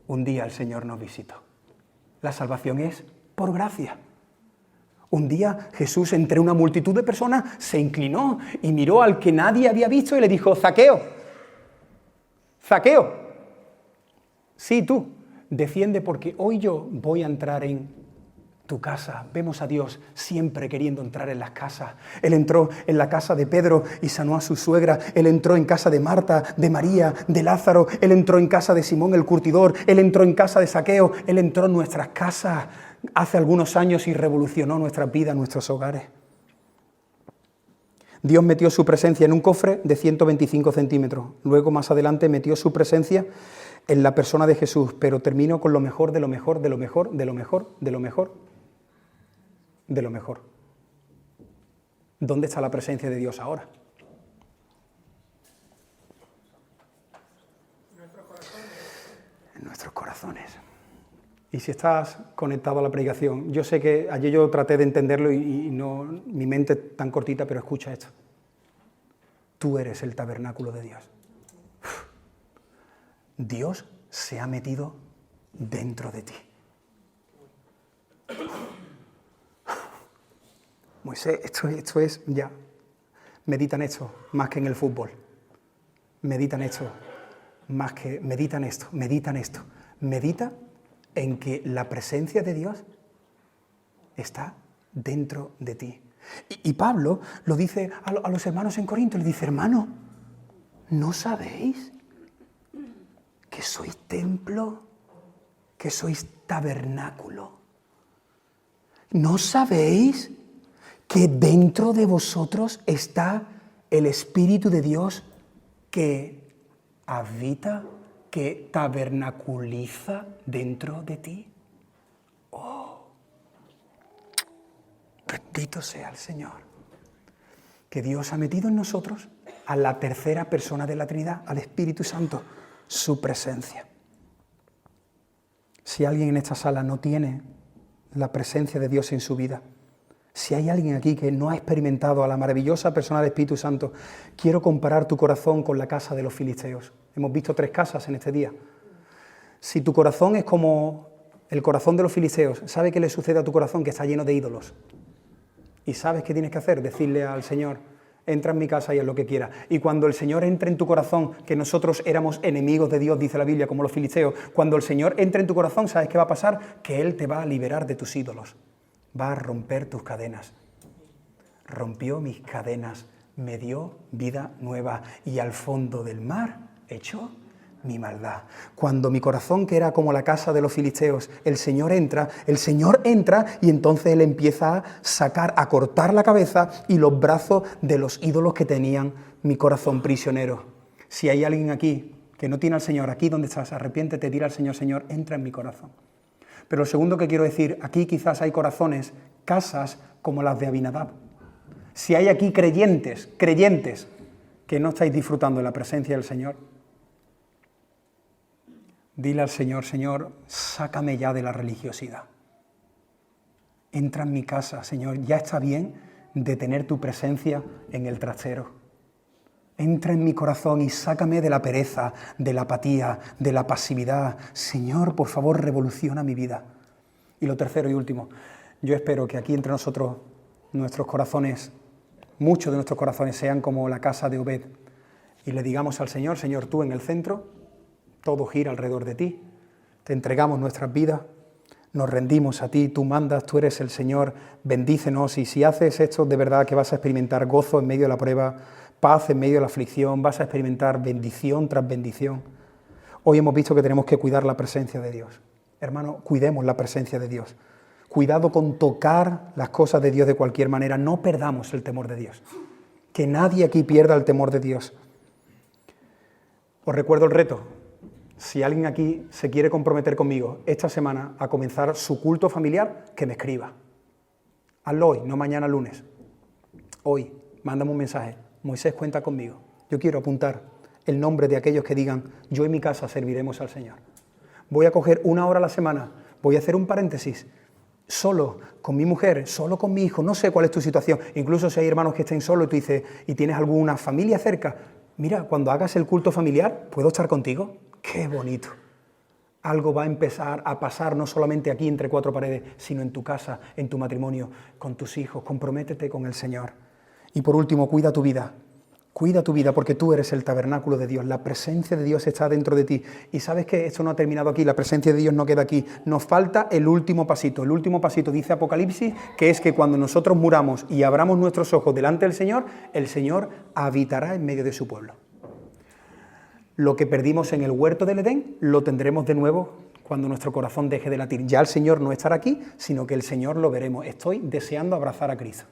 Un día el Señor nos visitó. La salvación es por gracia. Un día Jesús, entre una multitud de personas, se inclinó y miró al que nadie había visto y le dijo: Zaqueo, Zaqueo, sí tú, defiende porque hoy yo voy a entrar en tu casa. Vemos a Dios siempre queriendo entrar en las casas. Él entró en la casa de Pedro y sanó a su suegra. Él entró en casa de Marta, de María, de Lázaro. Él entró en casa de Simón el curtidor. Él entró en casa de Zaqueo. Él entró en nuestras casas hace algunos años y revolucionó nuestras vidas, nuestros hogares. Dios metió su presencia en un cofre de 125 centímetros. Luego, más adelante, metió su presencia en la persona de Jesús. Pero terminó con lo mejor, de lo mejor, de lo mejor, de lo mejor, de lo mejor, de lo mejor. ¿Dónde está la presencia de Dios ahora? En nuestros corazones. Y si estás conectado a la predicación, yo sé que ayer yo traté de entenderlo y no, mi mente es tan cortita, pero escucha esto. Tú eres el tabernáculo de Dios. Dios se ha metido dentro de ti. Moisés, esto es ya. Meditan esto más que en el fútbol. Meditan esto más que. Meditan esto. Medita en que la presencia de Dios está dentro de ti. Y Pablo lo dice a los hermanos en Corinto, le dice: hermano, ¿no sabéis que sois templo, que sois tabernáculo? ¿No sabéis que dentro de vosotros está el Espíritu de Dios que habita, que tabernaculiza dentro de ti? ¡Oh! Bendito sea el Señor. Que Dios ha metido en nosotros a la tercera persona de la Trinidad, al Espíritu Santo, su presencia. Si alguien en esta sala no tiene la presencia de Dios en su vida, si hay alguien aquí que no ha experimentado a la maravillosa persona del Espíritu Santo, quiero comparar tu corazón con la casa de los filisteos. Hemos visto 3 casas en este día. Si tu corazón es como el corazón de los filisteos, ¿sabe qué le sucede a tu corazón? Que está lleno de ídolos. ¿Y sabes qué tienes que hacer? Decirle al Señor: entra en mi casa y haz lo que quiera. Y cuando el Señor entre en tu corazón, que nosotros éramos enemigos de Dios, dice la Biblia, como los filisteos, cuando el Señor entre en tu corazón, ¿sabes qué va a pasar? Que Él te va a liberar de tus ídolos. Va a romper tus cadenas. Rompió mis cadenas, me dio vida nueva y al fondo del mar echó mi maldad. Cuando mi corazón, que era como la casa de los filisteos, el Señor entra y entonces Él empieza a sacar, a cortar la cabeza y los brazos de los ídolos que tenían mi corazón prisionero. Si hay alguien aquí que no tiene al Señor, aquí donde estás, arrepiéntete, dile al Señor: Señor, entra en mi corazón. Pero lo segundo que quiero decir, aquí quizás hay corazones, casas como las de Abinadab. Si hay aquí creyentes que no estáis disfrutando de la presencia del Señor, dile al Señor: Señor, sácame ya de la religiosidad. Entra en mi casa, Señor, ya está bien de tener tu presencia en el trastero. Entra en mi corazón y sácame de la pereza, de la apatía, de la pasividad. Señor, por favor, revoluciona mi vida. Y lo tercero y último, yo espero que aquí entre nosotros, nuestros corazones, muchos de nuestros corazones sean como la casa de Obed. Y le digamos al Señor: Señor, tú en el centro, todo gira alrededor de ti. Te entregamos nuestras vidas, nos rendimos a ti, tú mandas, tú eres el Señor, bendícenos. Y si haces esto, de verdad que vas a experimentar gozo en medio de la prueba, paz en medio de la aflicción, vas a experimentar bendición tras bendición. Hoy hemos visto que tenemos que cuidar la presencia de Dios. Hermano, cuidemos la presencia de Dios. Cuidado con tocar las cosas de Dios de cualquier manera. No perdamos el temor de Dios. Que nadie aquí pierda el temor de Dios. Os recuerdo el reto. Si alguien aquí se quiere comprometer conmigo esta semana a comenzar su culto familiar, que me escriba. Hazlo hoy, no mañana lunes. Hoy, mándame un mensaje. Moisés, cuenta conmigo. Yo quiero apuntar el nombre de aquellos que digan: yo en mi casa serviremos al Señor. Voy a coger 1 hora a la semana, voy a hacer un paréntesis, solo con mi mujer, solo con mi hijo, no sé cuál es tu situación. Incluso si hay hermanos que estén solos y tú dices, y tienes alguna familia cerca, mira, cuando hagas el culto familiar, ¿puedo estar contigo? ¡Qué bonito! Algo va a empezar a pasar no solamente aquí entre cuatro paredes, sino en tu casa, en tu matrimonio, con tus hijos. Comprométete con el Señor. Y por último, cuida tu vida. Cuida tu vida porque tú eres el tabernáculo de Dios. La presencia de Dios está dentro de ti. Y sabes que esto no ha terminado aquí, la presencia de Dios no queda aquí. Nos falta el último pasito. El último pasito dice Apocalipsis, que es que cuando nosotros muramos y abramos nuestros ojos delante del Señor, el Señor habitará en medio de su pueblo. Lo que perdimos en el huerto del Edén, lo tendremos de nuevo cuando nuestro corazón deje de latir. Ya el Señor no estará aquí, sino que el Señor lo veremos. Estoy deseando abrazar a Cristo.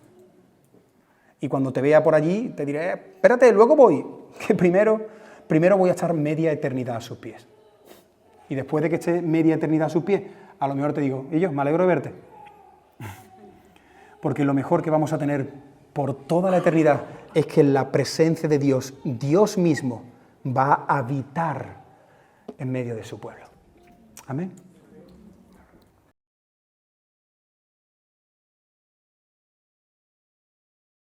Y cuando te vea por allí, te diré, espérate, luego voy, que primero voy a estar media eternidad a sus pies. Y después de que esté media eternidad a sus pies, a lo mejor te digo, y yo, me alegro de verte. Porque lo mejor que vamos a tener por toda la eternidad es que en la presencia de Dios, Dios mismo, va a habitar en medio de su pueblo. Amén.